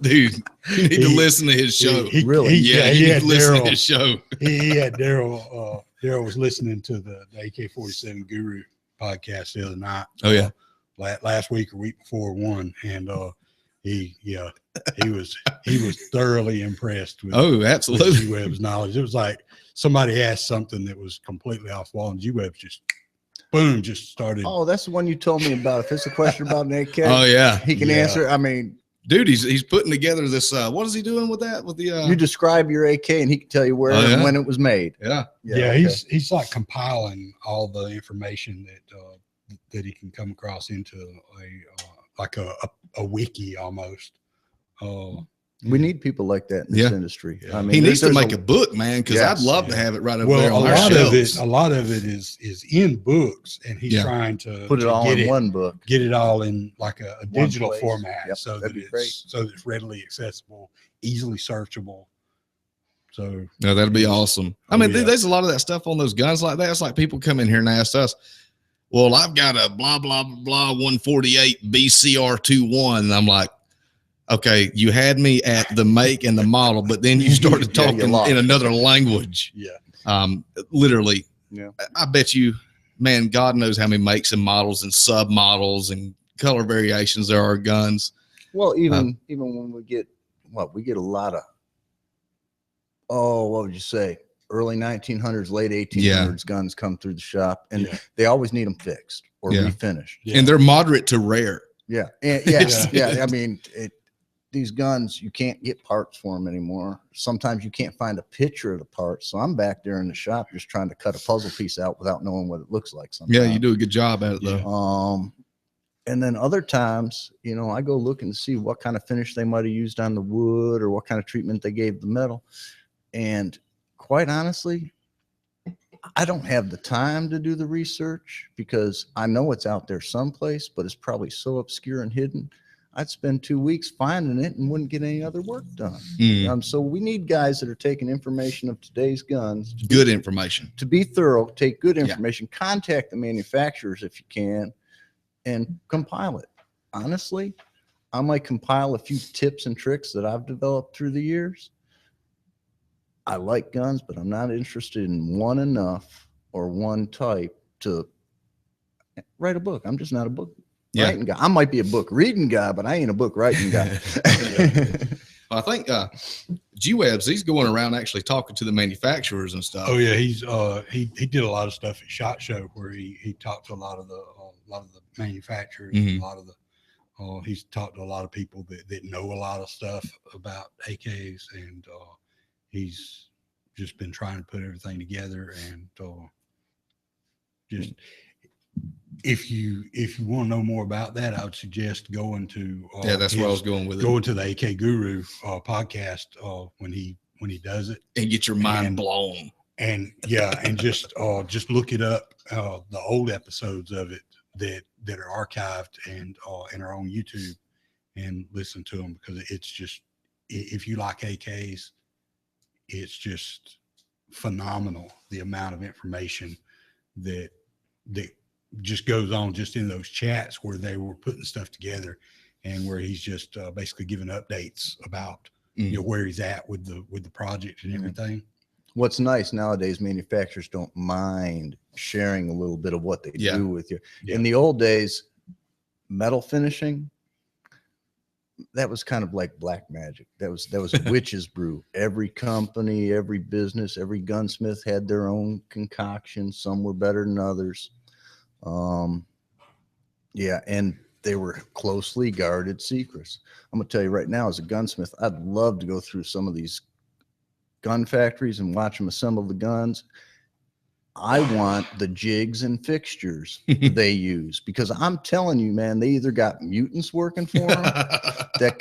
Speaker 1: Dude, you need to listen to his show.
Speaker 3: Really?
Speaker 1: Yeah,
Speaker 2: he
Speaker 1: you need
Speaker 2: had
Speaker 1: to listen to
Speaker 2: Darrell.
Speaker 1: his show.
Speaker 2: He had Darrell. Darrell was listening to the AK-47 Guru podcast the other night.
Speaker 1: Oh, yeah.
Speaker 2: Last week or week before one, and he was thoroughly impressed with
Speaker 1: Absolutely.
Speaker 2: G-Web's knowledge. It was like somebody asked something that was completely off wall, and G-Web's just boom, just started.
Speaker 3: Oh, that's the one you told me about. If it's a question about an AK,
Speaker 1: Oh, yeah.
Speaker 3: he can
Speaker 2: Yeah.
Speaker 3: answer. I mean,
Speaker 1: Dude, he's putting together this, what is he doing with that? With the,
Speaker 3: you describe your AK and he can tell you where
Speaker 1: Oh, yeah?
Speaker 3: and when it was made.
Speaker 1: yeah.
Speaker 2: Yeah,
Speaker 3: okay.
Speaker 2: he's like compiling all the information that he can come across into a wiki almost.
Speaker 3: We need people like that in this industry.
Speaker 2: Yeah.
Speaker 3: I mean,
Speaker 1: He needs to
Speaker 3: there's
Speaker 1: make a book, man, because I'd love to have it right over there on our shelves.
Speaker 2: A lot of it is in books, and he's trying to
Speaker 3: put it all in one book,
Speaker 2: get it all in like a digital format,
Speaker 3: yep,
Speaker 2: so that it's readily accessible, easily searchable. So
Speaker 1: no, that'd be awesome. I mean, dude, there's a lot of that stuff on those guns like that. It's like people come in here and ask us, well, I've got a blah, blah, blah 148 BCR21. And I'm like, okay, you had me at the make and the model, but then you started talking in another language.
Speaker 2: Yeah.
Speaker 1: Literally.
Speaker 3: Yeah.
Speaker 1: I bet you, man, God knows how many makes and models and sub models and color variations there are guns.
Speaker 3: Well, even when we get a lot of, what would you say? Early 1900s, late 1800s guns come through the shop, and they always need them fixed or refinished.
Speaker 1: Yeah. And they're moderate to rare.
Speaker 3: Yeah. And I mean, these guns, you can't get parts for them anymore. Sometimes you can't find a picture of the parts. So I'm back there in the shop just trying to cut a puzzle piece out without knowing what it looks like. Sometimes.
Speaker 1: Yeah, you do a good job at it though.
Speaker 3: And then other times, I go looking to see what kind of finish they might have used on the wood or what kind of treatment they gave the metal. And quite honestly, I don't have the time to do the research because I know it's out there someplace, but it's probably so obscure and hidden. I'd spend 2 weeks finding it and wouldn't get any other work done. So we need guys that are taking information of today's guns.
Speaker 1: Good information.
Speaker 3: To be thorough, take good information, contact the manufacturers if you can, and compile it. Honestly, I might compile a few tips and tricks that I've developed through the years. I like guns, but I'm not interested in one enough or one type to write a book. I'm just not a book writing guy. I might be a book reading guy, but I ain't a book writing guy.
Speaker 1: I think G-Webs, he's going around actually talking to the manufacturers and stuff.
Speaker 2: Oh yeah, he's he did a lot of stuff at SHOT Show where he talked to a lot of the manufacturers, and a lot of the he's talked to a lot of people that know a lot of stuff about AKs, and he's just been trying to put everything together. And just if you want to know more about that, I would suggest going to
Speaker 1: that's where I was going with it.
Speaker 2: Going to the AK Guru podcast when he does it,
Speaker 1: and get your mind blown.
Speaker 2: And and just look it up, the old episodes of it that are archived and are on YouTube, and listen to them, because it's just, if you like AKs, it's just phenomenal the amount of information that just goes on just in those chats where they were putting stuff together, and where he's just basically giving updates about where he's at with the project and everything.
Speaker 3: What's nice nowadays, manufacturers don't mind sharing a little bit of what they do with you. In the old days, metal finishing, that was kind of like black magic. That was witch's brew. Every company, every business, every gunsmith had their own concoction. Some were better than others. And they were closely guarded secrets. I'm gonna tell you right now, as a gunsmith, I'd love to go through some of these gun factories and watch them assemble the guns. I want the jigs and fixtures they use, because I'm telling you, man, they either got mutants working for them that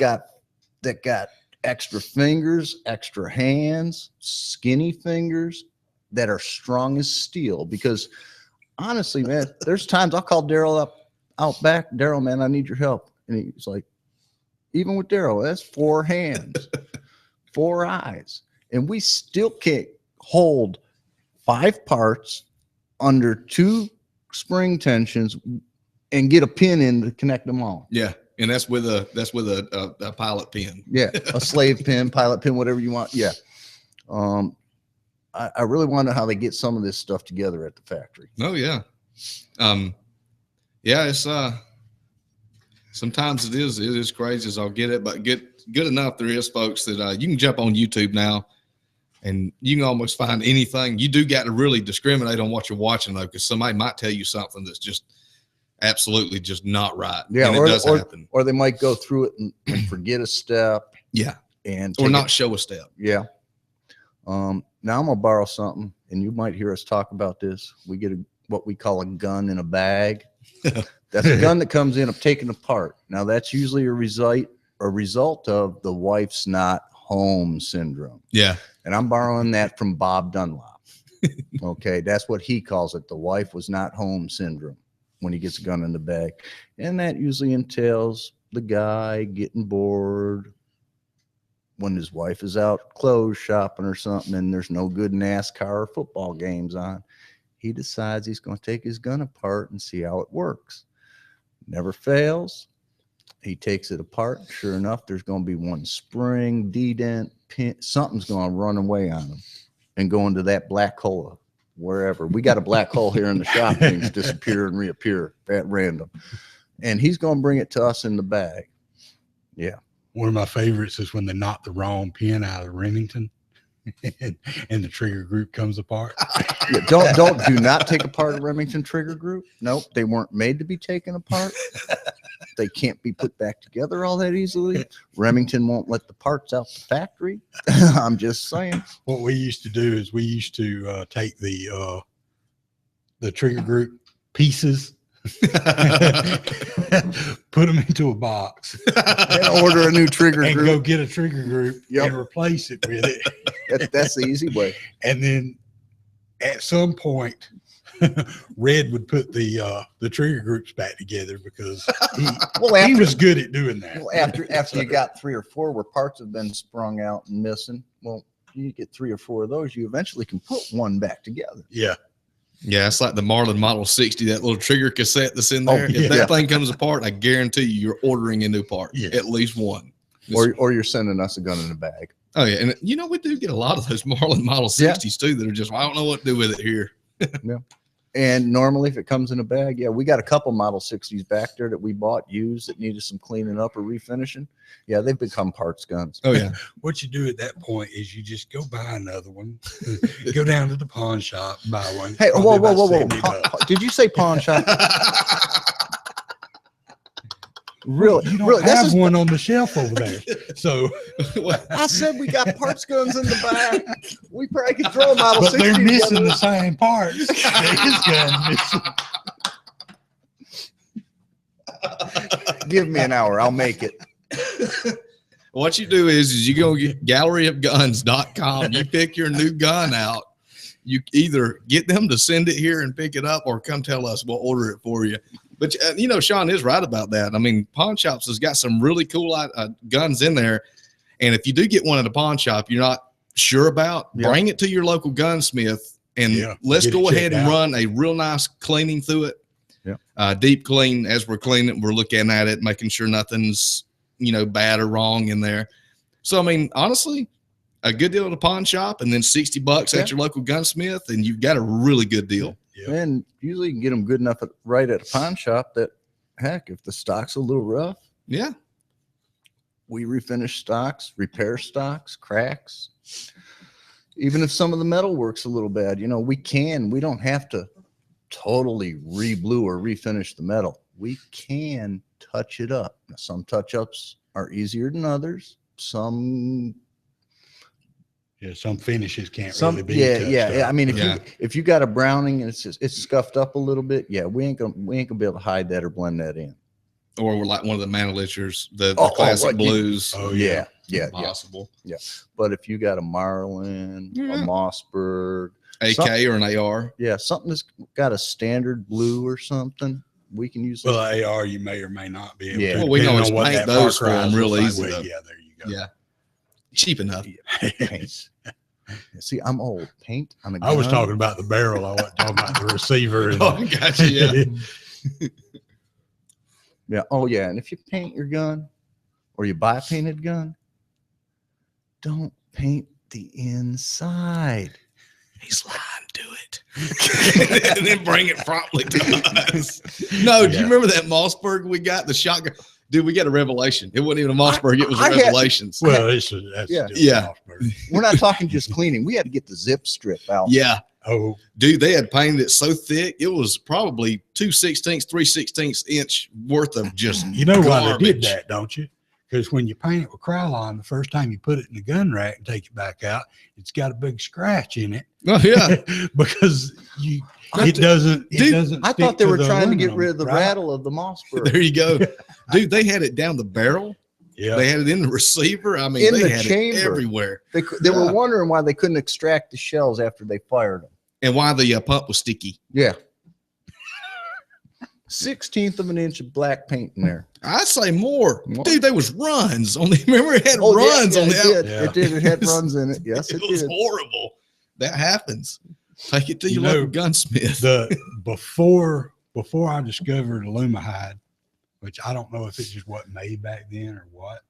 Speaker 3: got extra fingers, extra hands, skinny fingers that are strong as steel. Because honestly, man, there's times I'll call Darrell out back. Darrell, man, I need your help. And he's like, even with Darrell, that's 4 hands, 4 eyes. And we still can't hold 5 parts under 2 spring tensions and get a pin in to connect them all.
Speaker 1: Yeah. And that's with a pilot pin.
Speaker 3: Yeah. A slave pin, pilot pin, whatever you want. Yeah. I really want to know how they get some of this stuff together at the factory.
Speaker 1: Oh yeah. It's sometimes it is crazy as I'll get it, but good enough there is, folks, that you can jump on YouTube now and you can almost find anything. You do got to really discriminate on what you're watching, though, because somebody might tell you something that's just absolutely just not right.
Speaker 3: Yeah,
Speaker 1: and it does happen.
Speaker 3: Or they might go through it and forget a step.
Speaker 1: Yeah.
Speaker 3: Or
Speaker 1: not show a step.
Speaker 3: Yeah. Now I'm gonna borrow something, and you might hear us talk about this. We get what we call a gun in a bag. That's a gun that comes in taken apart. Now that's usually a Recite a result of the wife's not home syndrome.
Speaker 1: Yeah.
Speaker 3: And I'm borrowing that from Bob Dunlop. Okay, that's what he calls it. The wife was not home syndrome when he gets a gun in the bag. And that usually entails the guy getting bored when his wife is out clothes shopping or something and there's no good NASCAR or football games on. He decides he's going to take his gun apart and see how it works. Never fails. He takes it apart. Sure enough, there's going to be one spring, D-dent, pin, something's going to run away on him and go into that black hole wherever. We got a black hole here in the shop. Things disappear and reappear at random. And he's going to bring it to us in the bag. Yeah.
Speaker 2: One of my favorites is when they knock the wrong pin out of the Remington and the trigger group comes apart.
Speaker 3: Yeah, do not take apart a Remington trigger group. Nope. They weren't made to be taken apart. They can't be put back together all that easily. Remington won't let the parts out the factory. I'm just saying.
Speaker 2: What we used to do is we used to take the trigger group pieces, put them into a box,
Speaker 3: And order a new trigger
Speaker 2: and
Speaker 3: group.
Speaker 2: go get a trigger group and replace it with it.
Speaker 3: That's the easy way.
Speaker 2: And then at some point, Red would put the trigger groups back together because he was good at doing that.
Speaker 3: Well, after you got 3 or 4 where parts have been sprung out and missing, well, you get 3 or 4 of those, you eventually can put one back together.
Speaker 2: Yeah.
Speaker 1: Yeah, it's like the Marlin Model 60, that little trigger cassette that's in there. If that thing comes apart, I guarantee you're ordering a new part, at least one.
Speaker 3: Or you're sending us a gun in a bag.
Speaker 1: Oh, yeah. And, you know, we do get a lot of those Marlin Model 60s, too, that are just, I don't know what to do with it here.
Speaker 3: Yeah. And normally if it comes in a bag, we got a couple Model 60s back there that we bought used that needed some cleaning up or refinishing. Yeah, they've become parts guns.
Speaker 1: Oh, yeah.
Speaker 2: What you do at that point is you just go buy another one, go down to the pawn shop, buy one.
Speaker 3: Hey, whoa.
Speaker 2: $70.
Speaker 3: Did you say pawn shop? Really?
Speaker 2: You don't have one on the shelf over there. So
Speaker 3: I said we got parts guns in the bag. We probably could throw a Model 60.
Speaker 2: But they're missing the same parts. His gun's missing.
Speaker 3: Give me an hour. I'll make it.
Speaker 1: What you do is you go get galleryofguns.com. You pick your new gun out. You either get them to send it here and pick it up or come tell us. We'll order it for you. But, you know, Shawn is right about that. I mean, pawn shops has got some really cool guns in there. And if you do get one at a pawn shop you're not sure about, bring it to your local gunsmith and let's go ahead and run a real nice cleaning through it. Yeah. Deep clean. As we're cleaning it, we're looking at it, making sure nothing's, you know, bad or wrong in there. So, I mean, honestly, a good deal at a pawn shop and then $60 at your local gunsmith, and you've got a really good deal.
Speaker 2: Yeah.
Speaker 3: And usually you can get them good enough right at a pawn shop that, heck, if the stock's a little rough, we refinish stocks, repair stocks, cracks. Even if some of the metal works a little bad, you know, we don't have to totally re-blue or refinish the metal. We can touch it up. Now, some touch-ups are easier than others. Some
Speaker 2: finishes can't really be touched up.
Speaker 3: I mean, if you got a Browning and it's scuffed up a little bit, we ain't gonna be able to hide that or blend that in.
Speaker 1: Or we're like one of the Manilitchers, the classic blues. Impossible.
Speaker 3: Yeah. But if you got a Marlin, a Mossberg,
Speaker 1: AK or an AR,
Speaker 3: something that's got a standard blue or something, we can use.
Speaker 2: Well, AR you may or may not be able to.
Speaker 1: Well, we can always paint those for them real easy.
Speaker 2: Yeah, there you go.
Speaker 1: Yeah. Cheap enough.
Speaker 3: Paint. See, I'm old. Paint on a gun.
Speaker 2: I was talking about the barrel. I wasn't talking about the receiver. And
Speaker 1: I gotcha. Yeah.
Speaker 3: Yeah. Oh, yeah. And if you paint your gun or you buy a painted gun, don't paint the inside.
Speaker 1: He's lying. Do it. And then bring it promptly to us. No, do you remember that Mossberg we got? The shotgun. Dude, we got a revelation. It wasn't even a Mossberg. It was a Revelations.
Speaker 2: That's
Speaker 3: We're not talking just cleaning. We had to get the zip strip out.
Speaker 1: Yeah.
Speaker 2: Oh,
Speaker 1: dude, they had painted it so thick. It was probably 2/16, 3/16 inch worth of just
Speaker 2: you know why
Speaker 1: garbage.
Speaker 2: they did that, don't you? Because when you paint it with Krylon, the first time you put it in the gun rack and take it back out, it's got a big scratch in it.
Speaker 1: Oh yeah,
Speaker 2: because it doesn't.
Speaker 3: I thought they were trying to get rid of the rattle of the Mossberg.
Speaker 1: There you go, dude. They had it down the barrel
Speaker 2: Yeah.
Speaker 1: They had it in the receiver. I mean,
Speaker 3: In
Speaker 1: they
Speaker 3: the
Speaker 1: had
Speaker 3: chamber.
Speaker 1: it everywhere.
Speaker 3: They were wondering why they couldn't extract the shells after they fired them.
Speaker 1: And why the pump was sticky.
Speaker 3: Yeah. 1/16 of an inch of black paint in there.
Speaker 1: I say more.
Speaker 3: More.
Speaker 1: Dude, there was runs on the, remember it had
Speaker 3: Oh, yeah,
Speaker 1: runs
Speaker 3: yeah,
Speaker 1: on the
Speaker 3: it
Speaker 1: out.
Speaker 3: did.
Speaker 2: Yeah.
Speaker 3: It did. It had runs in it. Yes,
Speaker 1: It
Speaker 3: it
Speaker 1: was
Speaker 3: did.
Speaker 1: horrible. That happens. Take it to
Speaker 2: You
Speaker 1: your local
Speaker 2: know,
Speaker 1: gunsmith.
Speaker 2: Before I discovered Alumahide, which I don't know if it just wasn't made back then or what,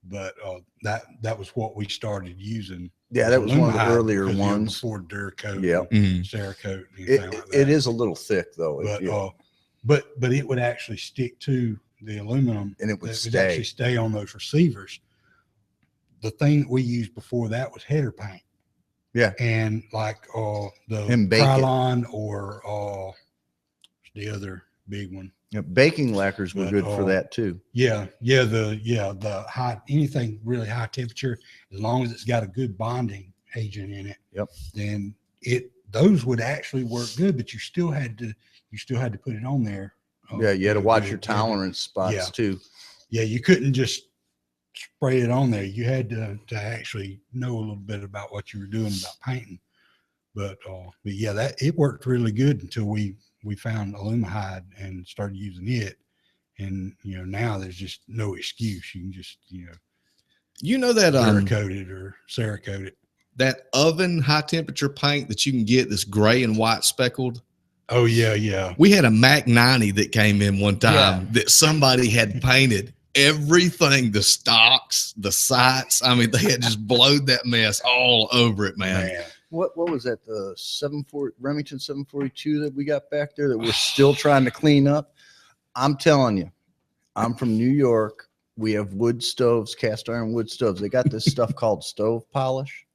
Speaker 2: but that was what we started using.
Speaker 3: Yeah, that was one of the
Speaker 2: Alumahide
Speaker 3: earlier
Speaker 2: because,
Speaker 3: ones.
Speaker 2: Before Duracoat,
Speaker 3: Yep.
Speaker 2: and Cerakote, and anything like that.
Speaker 3: It is a little thick though.
Speaker 2: But it would actually stick to the aluminum,
Speaker 3: And it would
Speaker 2: actually stay on those receivers. The thing that we used before that was header paint.
Speaker 3: Yeah.
Speaker 2: And like the
Speaker 3: And bacon.
Speaker 2: Krylon or the other big one.
Speaker 3: Yeah, baking lacquers were
Speaker 2: But,
Speaker 3: good for that too.
Speaker 2: The high, anything really high temperature, as long as it's got a good bonding agent in it.
Speaker 3: Yep.
Speaker 2: Then those would actually work good, but you still had to put it on there.
Speaker 3: Yeah, you had to watch your tolerance spots too.
Speaker 2: Yeah, you couldn't just spray it on there. You had to actually know a little bit about what you were doing about painting. But yeah, that it worked really good until we found Alumahide and started using it. And now there's just no excuse. You can just
Speaker 1: that
Speaker 2: Duracoat it or Cerakote it.
Speaker 1: that oven high temperature paint that you can get that's gray and white speckled.
Speaker 2: Oh yeah.
Speaker 1: We had a Mac 90 that came in one time that somebody had painted everything, the stocks, the sights. I mean, they had just blowed that mess all over it, man.
Speaker 3: What was that? The Remington 742 that we got back there that we're still trying to clean up. I'm telling you, I'm from New York. We have wood stoves, cast iron wood stoves. They got this stuff called stove polish.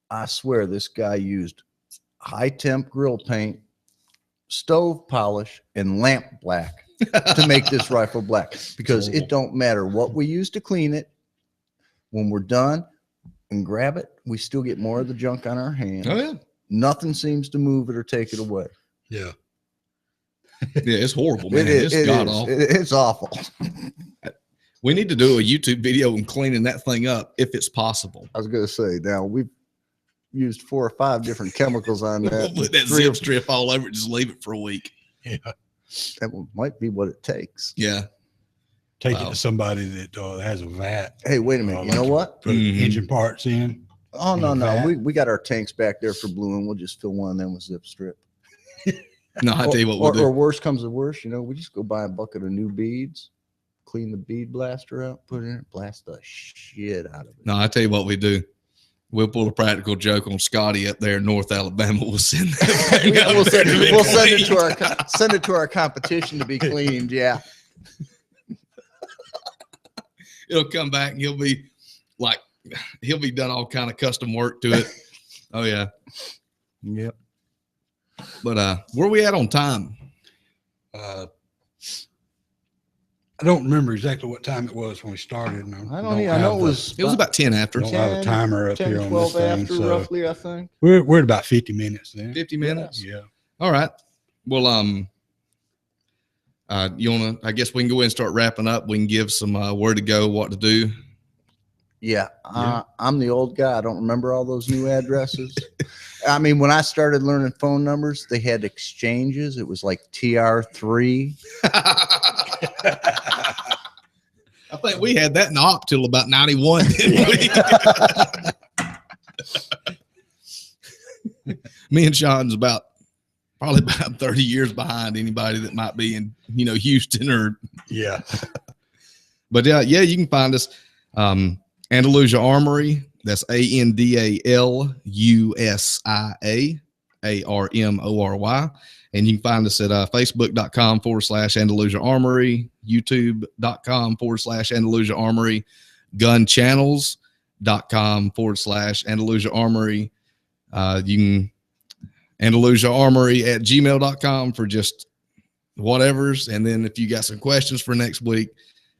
Speaker 3: I swear this guy used high temp grill paint, stove polish, and lamp black to make this rifle black, because it don't matter what we use to clean it. When we're done and grab it, we still get more of the junk on our hands.
Speaker 1: Oh yeah.
Speaker 3: Nothing seems to move it or take it away.
Speaker 2: Yeah.
Speaker 1: Yeah, it's horrible, man.
Speaker 3: It's
Speaker 1: god awful.
Speaker 3: It's awful.
Speaker 1: We need to do a YouTube video on cleaning that thing up if it's possible.
Speaker 3: I was going to say, now we've used 4 or 5 different chemicals on that.
Speaker 1: Put that zip strip all over it, just leave it for a week.
Speaker 2: Yeah.
Speaker 3: That might be what it takes.
Speaker 1: Yeah.
Speaker 2: Take it to somebody that has a vat.
Speaker 3: Hey, wait a minute. You know what?
Speaker 2: Put engine parts in.
Speaker 3: Oh, no. We got our tanks back there for blue, and we'll just fill one of them with zip strip.
Speaker 1: No, I tell you what we'll do.
Speaker 3: Or worse comes to worse, we just go buy a bucket of new beads, clean the bead blaster out, put it in it, blast the shit out of it.
Speaker 1: No, I tell you what we do. We'll pull a practical joke on Scotty up there in North Alabama. We'll send that.
Speaker 3: We'll send it to our competition to be cleaned. Yeah.
Speaker 1: It'll come back and he'll be done all kind of custom work to it. Oh yeah.
Speaker 3: Yep.
Speaker 1: But where we at on time?
Speaker 2: I don't remember exactly what time it was when we started.
Speaker 3: I know it was
Speaker 1: about 10 after.
Speaker 2: Don't have a timer up
Speaker 3: 10,
Speaker 2: here on
Speaker 3: 12
Speaker 2: this thing.
Speaker 3: after,
Speaker 2: So
Speaker 3: roughly, I think.
Speaker 2: we're at about 50 minutes then.
Speaker 1: 50 minutes.
Speaker 2: Yeah.
Speaker 1: All right. Well, I guess we can go ahead and start wrapping up. We can give some where to go, what to do.
Speaker 3: Yeah. I'm the old guy. I don't remember all those new addresses. I mean, when I started learning phone numbers, they had exchanges. It was like TR3.
Speaker 1: I think we had that in op till about 91, didn't we? Me and Shawn's probably about 30 years behind anybody that might be in, Houston or.
Speaker 2: Yeah.
Speaker 1: But yeah, you can find us. Andalusia Armory. That's ANDALUSIA ARMORY. And you can find us at Facebook.com/Andalusia Armory, YouTube.com/Andalusia Armory, gunchannels.com/Andalusia Armory. You can Andalusia Armory at gmail.com for just whatever's. And then if you got some questions for next week,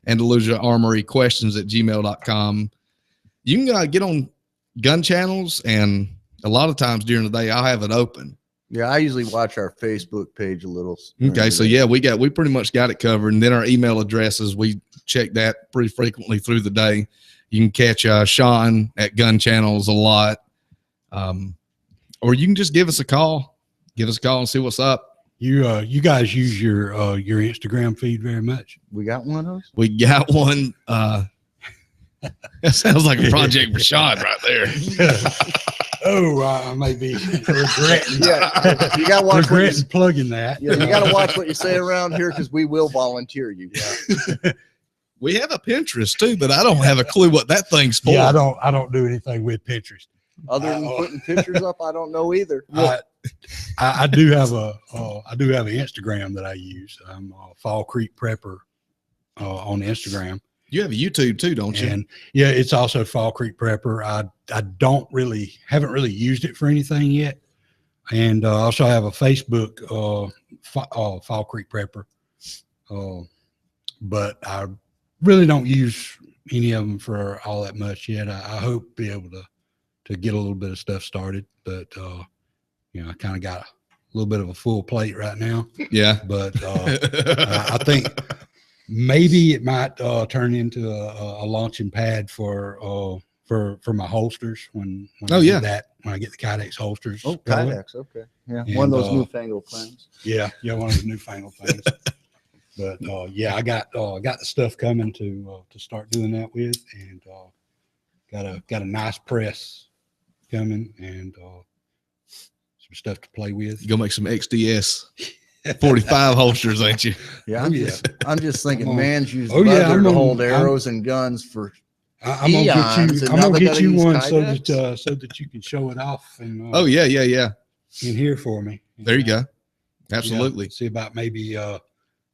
Speaker 1: Andalusia Armory questions at gmail.com. You can get on Gun Channels, and a lot of times during the day I'll have it open.
Speaker 3: Yeah, I usually watch our Facebook page a little.
Speaker 1: Okay, so yeah, we pretty much got it covered. And then our email addresses, we check that pretty frequently through the day. You can catch Shawn at Gun Channels a lot. Or you can just give us a call. Give us a call and see what's up.
Speaker 2: You guys use your Instagram feed very much.
Speaker 3: We got one of those.
Speaker 1: We got one. That sounds like a project for Shawn right there.
Speaker 2: I may be regretting.
Speaker 3: Yeah, you got to watch
Speaker 2: regretting plugging that.
Speaker 3: Yeah, you got to watch what you say around here because we will volunteer you.
Speaker 2: Yeah.
Speaker 1: We have a Pinterest too, but I don't have a clue what that thing's for.
Speaker 2: Yeah, I don't do anything with Pinterest.
Speaker 3: Other than putting pictures up, I don't know either.
Speaker 2: I do have an Instagram that I use. I'm Fall Creek Prepper on Instagram.
Speaker 1: You have a YouTube too, don't you?
Speaker 2: And yeah, it's also Fall Creek Prepper. I haven't really used it for anything yet. And also have a Facebook Fall Creek Prepper. But I really don't use any of them for all that much yet. I hope to be able to get a little bit of stuff started, but I kind of got a little bit of a full plate right now.
Speaker 1: Yeah.
Speaker 2: But I think maybe it might turn into a launching pad for my holsters when I get the Kydex holsters.
Speaker 3: Oh, Kydex, okay. Yeah.
Speaker 2: And,
Speaker 3: one of those newfangled things.
Speaker 2: Yeah, one of those newfangled things. But I got the stuff coming to start doing that with, and got a nice press coming, and some stuff to play with.
Speaker 1: You gonna make some XDS 45 holsters, ain't you?
Speaker 3: Yeah, I'm just thinking man's used
Speaker 2: I'm
Speaker 3: leather to
Speaker 2: on-
Speaker 3: hold arrows and guns for
Speaker 2: I'm gonna
Speaker 3: eons, and now
Speaker 2: get
Speaker 3: they gotta
Speaker 2: you
Speaker 3: use
Speaker 2: one
Speaker 3: Kydex?
Speaker 2: so that you can show it off and
Speaker 1: Oh yeah.
Speaker 2: in here for me.
Speaker 1: There you go.
Speaker 2: Yeah,
Speaker 1: Absolutely.
Speaker 2: see about maybe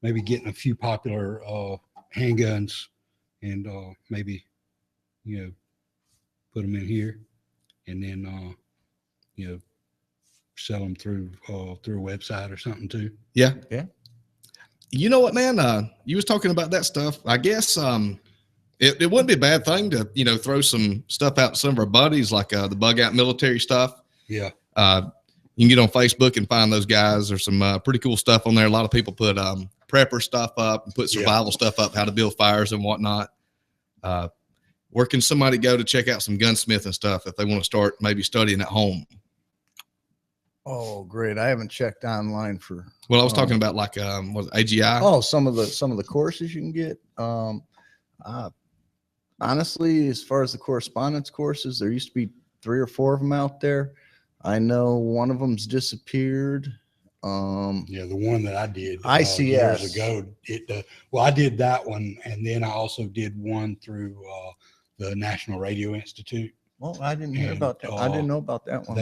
Speaker 2: getting a few popular handguns and maybe put them in here, and then sell them through a website or something too.
Speaker 1: Yeah.
Speaker 3: Yeah.
Speaker 1: You know what, man? You was talking about that stuff. I guess it wouldn't be a bad thing to throw some stuff out to some of our buddies, like the Bug Out Military stuff.
Speaker 2: Yeah.
Speaker 1: You can get on Facebook and find those guys. There's some pretty cool stuff on there. A lot of people put prepper stuff up and put survival stuff up, how to build fires and whatnot. Where can somebody go to check out some gunsmith and stuff if they want to start maybe studying at home?
Speaker 3: Oh, great! I haven't checked online for.
Speaker 1: Well, I was talking about like was it AGI?
Speaker 3: Oh, some of the courses you can get. Honestly, as far as the correspondence courses, there used to be 3 or 4 of them out there. I know one of them's disappeared.
Speaker 2: The one that I did
Speaker 3: ICS
Speaker 2: years ago. I did that one, and then I also did one through the National Radio Institute.
Speaker 3: Well, I didn't hear about that. I didn't know about that one.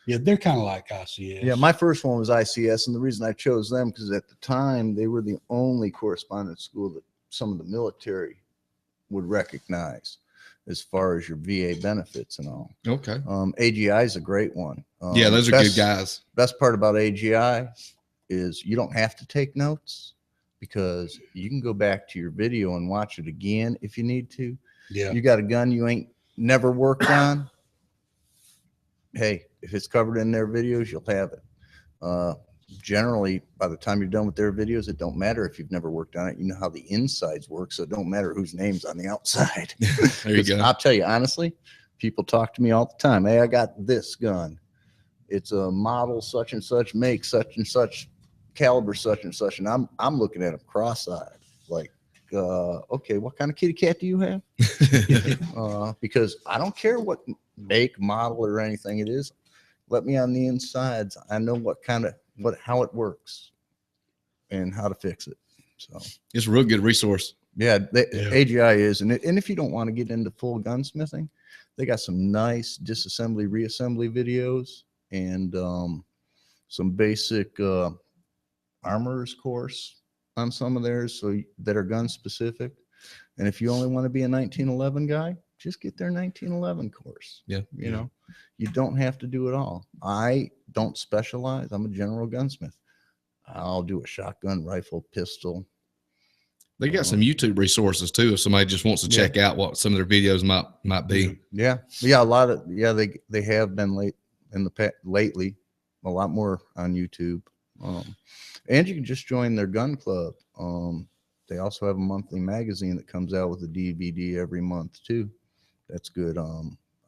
Speaker 2: They're kind of like ICS.
Speaker 3: Yeah, my first one was ICS, and the reason I chose them because at the time they were the only correspondence school that some of the military would recognize as far as your VA benefits and all.
Speaker 1: Okay.
Speaker 3: AGI is a great one.
Speaker 1: Yeah, those are good guys.
Speaker 3: Best part about AGI is you don't have to take notes because you can go back to your video and watch it again if you need to.
Speaker 2: Yeah.
Speaker 3: You got a gun you ain't never worked on. Hey, if it's covered in their videos, you'll have it. Generally, by the time you're done with their videos, it don't matter if you've never worked on it. You know how the insides work, so it don't matter whose name's on the outside.
Speaker 1: There you go.
Speaker 3: I'll tell you honestly, people talk to me all the time. Hey, I got this gun. It's a model such and such, make such and such, caliber such and such, and I'm looking at them cross-eyed, like, okay, what kind of kitty cat do you have? Because I don't care what make, model, or anything it is. Let me on the insides. I know how it works and how to fix it. So
Speaker 1: it's a real good resource.
Speaker 3: Yeah, AGI is, and if you don't want to get into full gunsmithing, they got some nice disassembly, reassembly videos, and some basic armorer's course on some of theirs, so that are gun specific. And if you only want to be a 1911 guy, just get their 1911 course.
Speaker 1: Yeah.
Speaker 3: You know, you don't have to do it all. I don't specialize. I'm a general gunsmith. I'll do a shotgun, rifle, pistol.
Speaker 1: They got some YouTube resources too, if somebody just wants to check out what some of their videos might be.
Speaker 3: Yeah. A lot of, they have been lately, a lot more on YouTube. And you can just join their gun club. they also have a monthly magazine that comes out with a DVD every month too. That's good.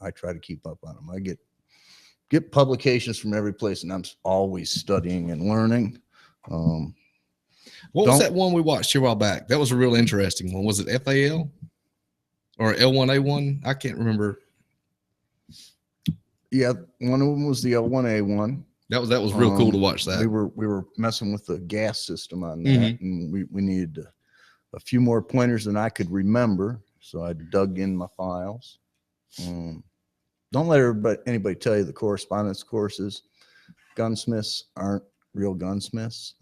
Speaker 3: I try to keep up on them. I get publications from every place, and I'm always studying and learning.
Speaker 1: What was that one we watched here a while back? That was a real interesting one. Was it FAL or L1A1? I can't remember.
Speaker 3: Yeah, one of them was the L1A1.
Speaker 1: That was real cool to watch that.
Speaker 3: We were messing with the gas system on that, and we needed a few more pointers than I could remember, so I dug in my files. Don't let anybody tell you the correspondence courses. Gunsmiths aren't real gunsmiths.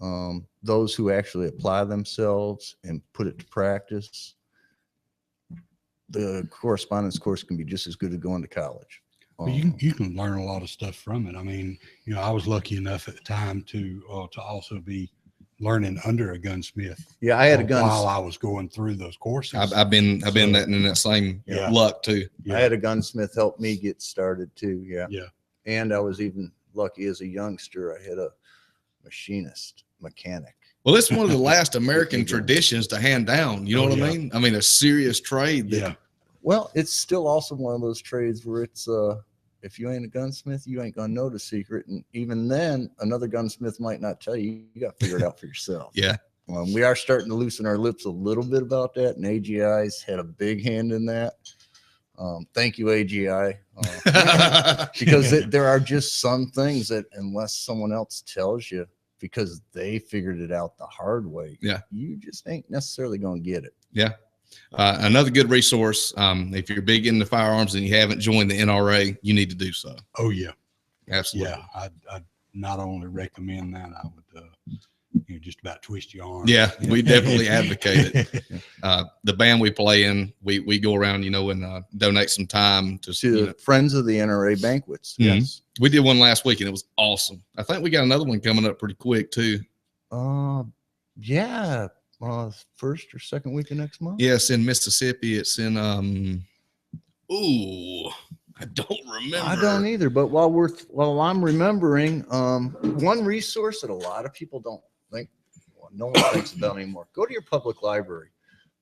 Speaker 3: Those who actually apply themselves and put it to practice, the correspondence course can be just as good as going to college.
Speaker 2: But you can learn a lot of stuff from it. I mean, I was lucky enough at the time to also be learning under a gunsmith.
Speaker 3: Yeah, I had a gunsmith
Speaker 2: while I was going through those courses.
Speaker 1: I've been in that same luck too.
Speaker 3: Yeah. I had a gunsmith help me get started too. Yeah.
Speaker 2: Yeah.
Speaker 3: And I was even lucky as a youngster. I had a machinist, mechanic.
Speaker 1: Well, it's one of the last American traditions to hand down. You know what I mean? I mean, a serious trade.
Speaker 2: Yeah.
Speaker 3: Well, it's still also one of those trades where it's if you ain't a gunsmith, you ain't gonna know the secret, and even then, another gunsmith might not tell you. You got to figure it out for yourself.
Speaker 1: Yeah.
Speaker 3: We are starting to loosen our lips a little bit about that, and AGI's had a big hand in that. Thank you, AGI, because there are just some things that unless someone else tells you, because they figured it out the hard way, you just ain't necessarily gonna get it.
Speaker 1: Yeah. Another good resource, if you're big into firearms and you haven't joined the NRA, you need to do so.
Speaker 2: Oh yeah,
Speaker 1: absolutely.
Speaker 2: Yeah, I'd not only recommend that, I would just about twist your arm.
Speaker 1: Yeah, we definitely advocate it. The band we play in, we go around, and donate some time to
Speaker 3: the friends of the NRA banquets. Yes,
Speaker 1: we did one last week and it was awesome. I think we got another one coming up pretty quick too.
Speaker 3: Yeah. First or second week of next month.
Speaker 1: Yes, in Mississippi. It's in I don't remember.
Speaker 3: I don't either. But while I'm remembering, one resource that a lot of people don't think, no one thinks about anymore. Go to your public library.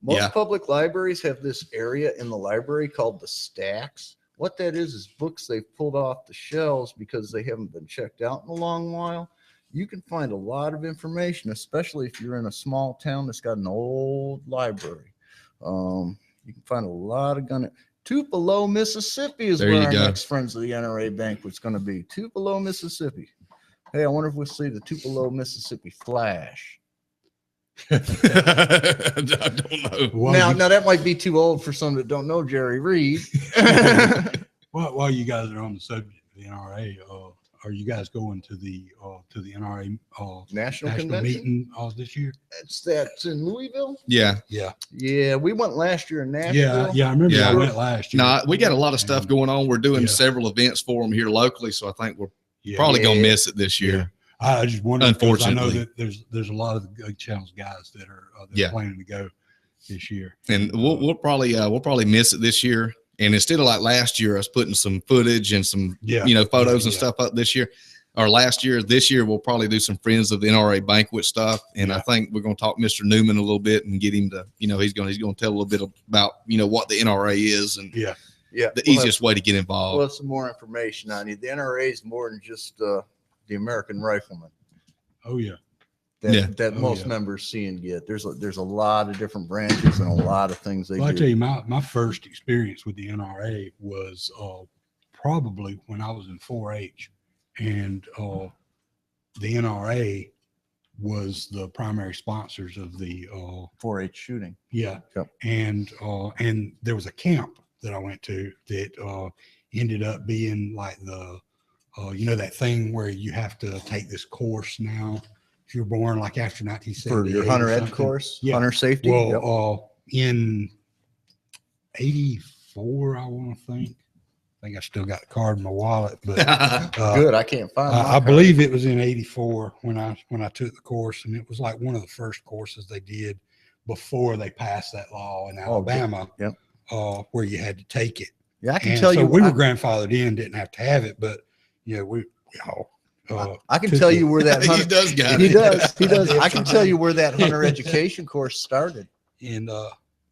Speaker 3: Most public libraries have this area in the library called the stacks. What that is books they've pulled off the shelves because they haven't been checked out in a long while. You can find a lot of information, especially if you're in a small town that's got an old library. You can find a lot of Tupelo, Mississippi is where our next Friends of the NRA banquet's going to be. Tupelo, Mississippi. Hey, I wonder if we'll see the Tupelo, Mississippi Flash.
Speaker 1: I don't know.
Speaker 3: Now that might be too old for some that don't know Jerry Reed.
Speaker 2: While you guys are on the subject of the NRA, are you guys going to the NRA
Speaker 3: national convention
Speaker 2: meeting this year?
Speaker 3: That's in Louisville.
Speaker 1: Yeah.
Speaker 3: We went last year in Nashville.
Speaker 2: Yeah, I remember. I went last year.
Speaker 1: No, we got a lot of stuff going on. We're doing several events for them here locally, so I think we're probably gonna miss it this year.
Speaker 2: I just wonder.
Speaker 1: Unfortunately,
Speaker 2: I know that there's a lot of the Good Channels guys that are planning to go this year,
Speaker 1: and we'll probably miss it this year. And instead of like last year, us putting some footage and some, photos and stuff up this year, or last year, this year, we'll probably do some Friends of the NRA banquet stuff. And I think we're going to talk Mr. Newman a little bit and get him to, he's going to tell a little bit about, what the NRA is and the easiest way to get involved.
Speaker 3: Well, some more information on you. The NRA is more than just the American Rifleman.
Speaker 2: Oh, yeah.
Speaker 3: That most members see and get. There's a lot of different branches and a lot of things they do.
Speaker 2: I tell you, my first experience with the NRA was probably when I was in 4-H, and the NRA was the primary sponsors of the
Speaker 3: 4-H shooting.
Speaker 2: Yeah, and there was a camp that I went to that ended up being like the that thing where you have to take this course now. If you're born like after 1970
Speaker 3: for your hunter ed course, hunter safety.
Speaker 2: Well, in '84, I want to think. I think I still got the card in my wallet, but
Speaker 3: good. I can't find.
Speaker 2: I believe it was in '84 when I took the course, and it was like one of the first courses they did before they passed that law in Alabama, where you had to take it.
Speaker 3: Yeah, I can tell you.
Speaker 2: We were grandfathered in, didn't have to have it, but we all.
Speaker 3: I can tell you where that
Speaker 1: He
Speaker 3: hunter,
Speaker 1: does got
Speaker 3: he
Speaker 1: it.
Speaker 3: does. He does. I can tell you where that hunter education course started.
Speaker 2: And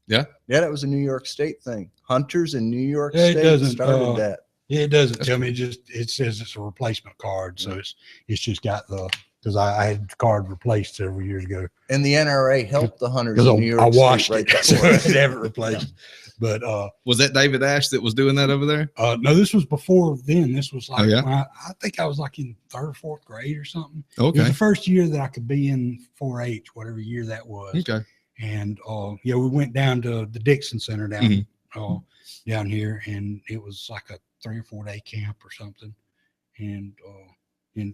Speaker 3: Yeah, that was a New York State thing. Hunters in New York
Speaker 2: Yeah, it
Speaker 3: State
Speaker 2: doesn't,
Speaker 3: started that.
Speaker 2: yeah, it doesn't
Speaker 1: That's
Speaker 2: tell me. It says it's a replacement card, so it's just got because I had the card replaced several years ago.
Speaker 3: And the NRA helped the hunters
Speaker 2: Because
Speaker 3: in New York
Speaker 2: I washed
Speaker 3: State
Speaker 2: it,
Speaker 3: right
Speaker 2: so
Speaker 3: before.
Speaker 2: I had to have it replaced. But
Speaker 1: Was that David Ash that was doing that over there?
Speaker 2: no, this was before then. This was like
Speaker 1: yeah?
Speaker 2: when I think I was like in 3rd or 4th grade or something. It
Speaker 1: Okay.
Speaker 2: was the first year that I could be in 4-H, whatever year that was.
Speaker 1: Okay.
Speaker 2: And yeah, we went down to the Dixon Center down
Speaker 1: Mhm.
Speaker 2: down here, and it was like a 3 or 4 day camp or something. And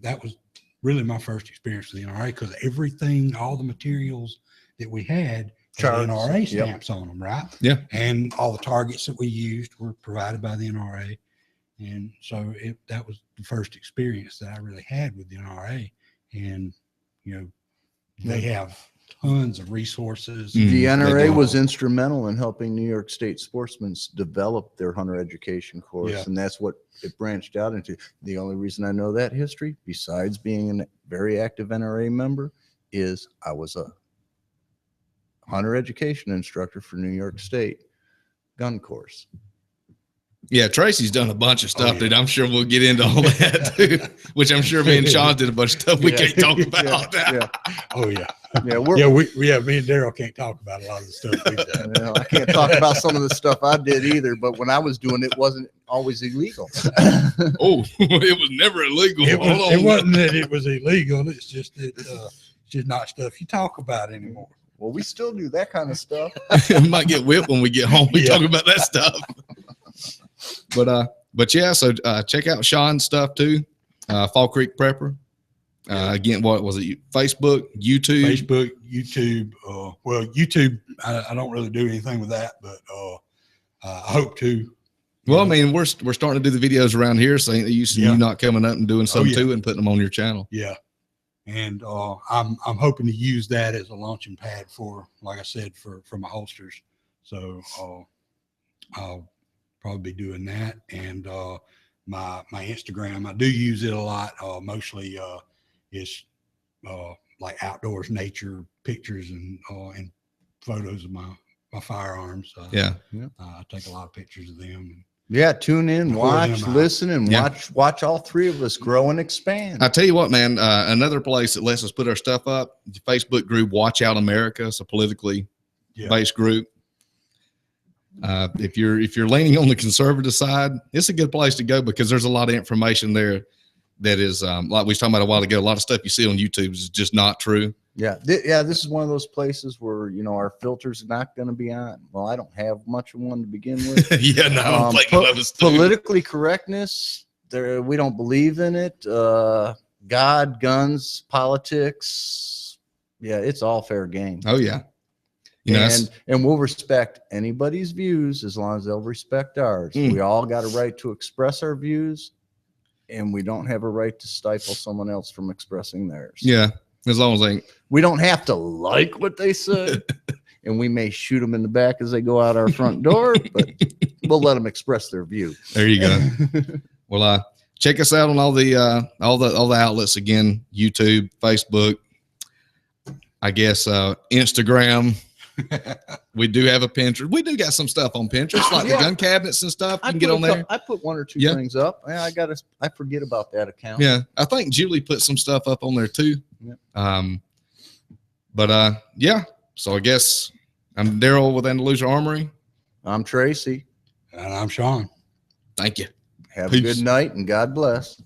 Speaker 2: that was really my first experience with the NRA, because everything, all the materials that we had
Speaker 3: Charts.
Speaker 2: NRA stamps on them, right?
Speaker 1: Yeah.
Speaker 2: And all the targets that we used were provided by the NRA. And so that was the first experience that I really had with the NRA. And, you know, they have tons of resources.
Speaker 1: Mm.
Speaker 3: The
Speaker 1: They
Speaker 3: NRA
Speaker 1: do.
Speaker 3: was instrumental in helping New York State sportsmen develop their hunter education course.
Speaker 2: Yeah.
Speaker 3: And that's what it branched out into. The only reason I know that history, besides being a very active NRA member, is I was a hunter education instructor for New York State gun course.
Speaker 1: Yeah, Tracy's done a bunch of stuff,
Speaker 2: yeah.
Speaker 1: dude. I'm sure we'll get into all that, too. Which I'm sure me and Shawn did a bunch of stuff we can't talk about.
Speaker 3: Yeah.
Speaker 2: Oh yeah.
Speaker 3: Yeah,
Speaker 2: Me and Darrell can't talk about a lot of the stuff we've done.
Speaker 3: You know, I can't talk about some of the stuff I did either, but when I was doing it, wasn't always illegal.
Speaker 1: Oh, it was never illegal.
Speaker 2: It
Speaker 1: Hold on.
Speaker 2: wasn't that it was illegal. It's just that it's just not stuff you talk about anymore.
Speaker 3: Well, we still do that kind of stuff.
Speaker 1: We might get whipped when we get home. We
Speaker 2: Yeah.
Speaker 1: talk about that stuff. But yeah, so check out Shawn's stuff too. Fall Creek Prepper. Again, what was it? Facebook, YouTube.
Speaker 2: YouTube. Well, YouTube, I don't really do anything with that, but I hope to.
Speaker 1: Well, I mean, we're starting to do the videos around here, saying that you not coming up and doing some
Speaker 2: yeah.
Speaker 1: too and putting them on your channel.
Speaker 2: Yeah. And I'm hoping to use that as a launching pad for, like I said, for my holsters. So I'll probably be doing that. And my Instagram, I do use it a lot. Mostly is like outdoors, nature pictures and photos of my firearms.
Speaker 1: Yeah.
Speaker 2: I take a lot of pictures of them.
Speaker 3: Yeah, tune in,
Speaker 2: Pour
Speaker 3: watch,
Speaker 2: them out.
Speaker 3: listen, and
Speaker 1: Yeah.
Speaker 3: watch all three of us grow and expand.
Speaker 1: I tell you what, man, another place that lets us put our stuff up, the Facebook group Watch Out America. It's a politically based group. If you're leaning on the conservative side, it's a good place to go because there's a lot of information there that is like we was talking about a while ago. A lot of stuff you see on YouTube is just not true.
Speaker 3: Yeah, this is one of those places where our filters are not going to be on. Well, I don't have much of one to begin with.
Speaker 1: Yeah, no, I'm thinking of us too.
Speaker 3: Politically correctness, we don't believe in it. God, guns, politics, yeah, it's all fair game.
Speaker 1: Oh yeah,
Speaker 3: and we'll respect anybody's views as long as they'll respect ours. We all got a right to express our views, and we don't have a right to stifle someone else from expressing theirs.
Speaker 1: Yeah, as long as
Speaker 3: we don't have to like what they say, and we may shoot them in the back as they go out our front door, but we'll let them express their view.
Speaker 1: There you go. Well, check us out on all the outlets again: YouTube, Facebook, I guess Instagram. We do have a Pinterest. We do got some stuff on Pinterest, like the gun cabinets and stuff. You can get on there.
Speaker 3: I put one or two things up. I forget about that account.
Speaker 1: Yeah, I think Julie put some stuff up on there too.
Speaker 3: Yeah.
Speaker 1: Yeah. So I guess I'm Darrell with Andalusia Armory.
Speaker 3: I'm Tracy.
Speaker 2: And I'm Shawn.
Speaker 1: Thank you.
Speaker 3: Have a good night and God bless.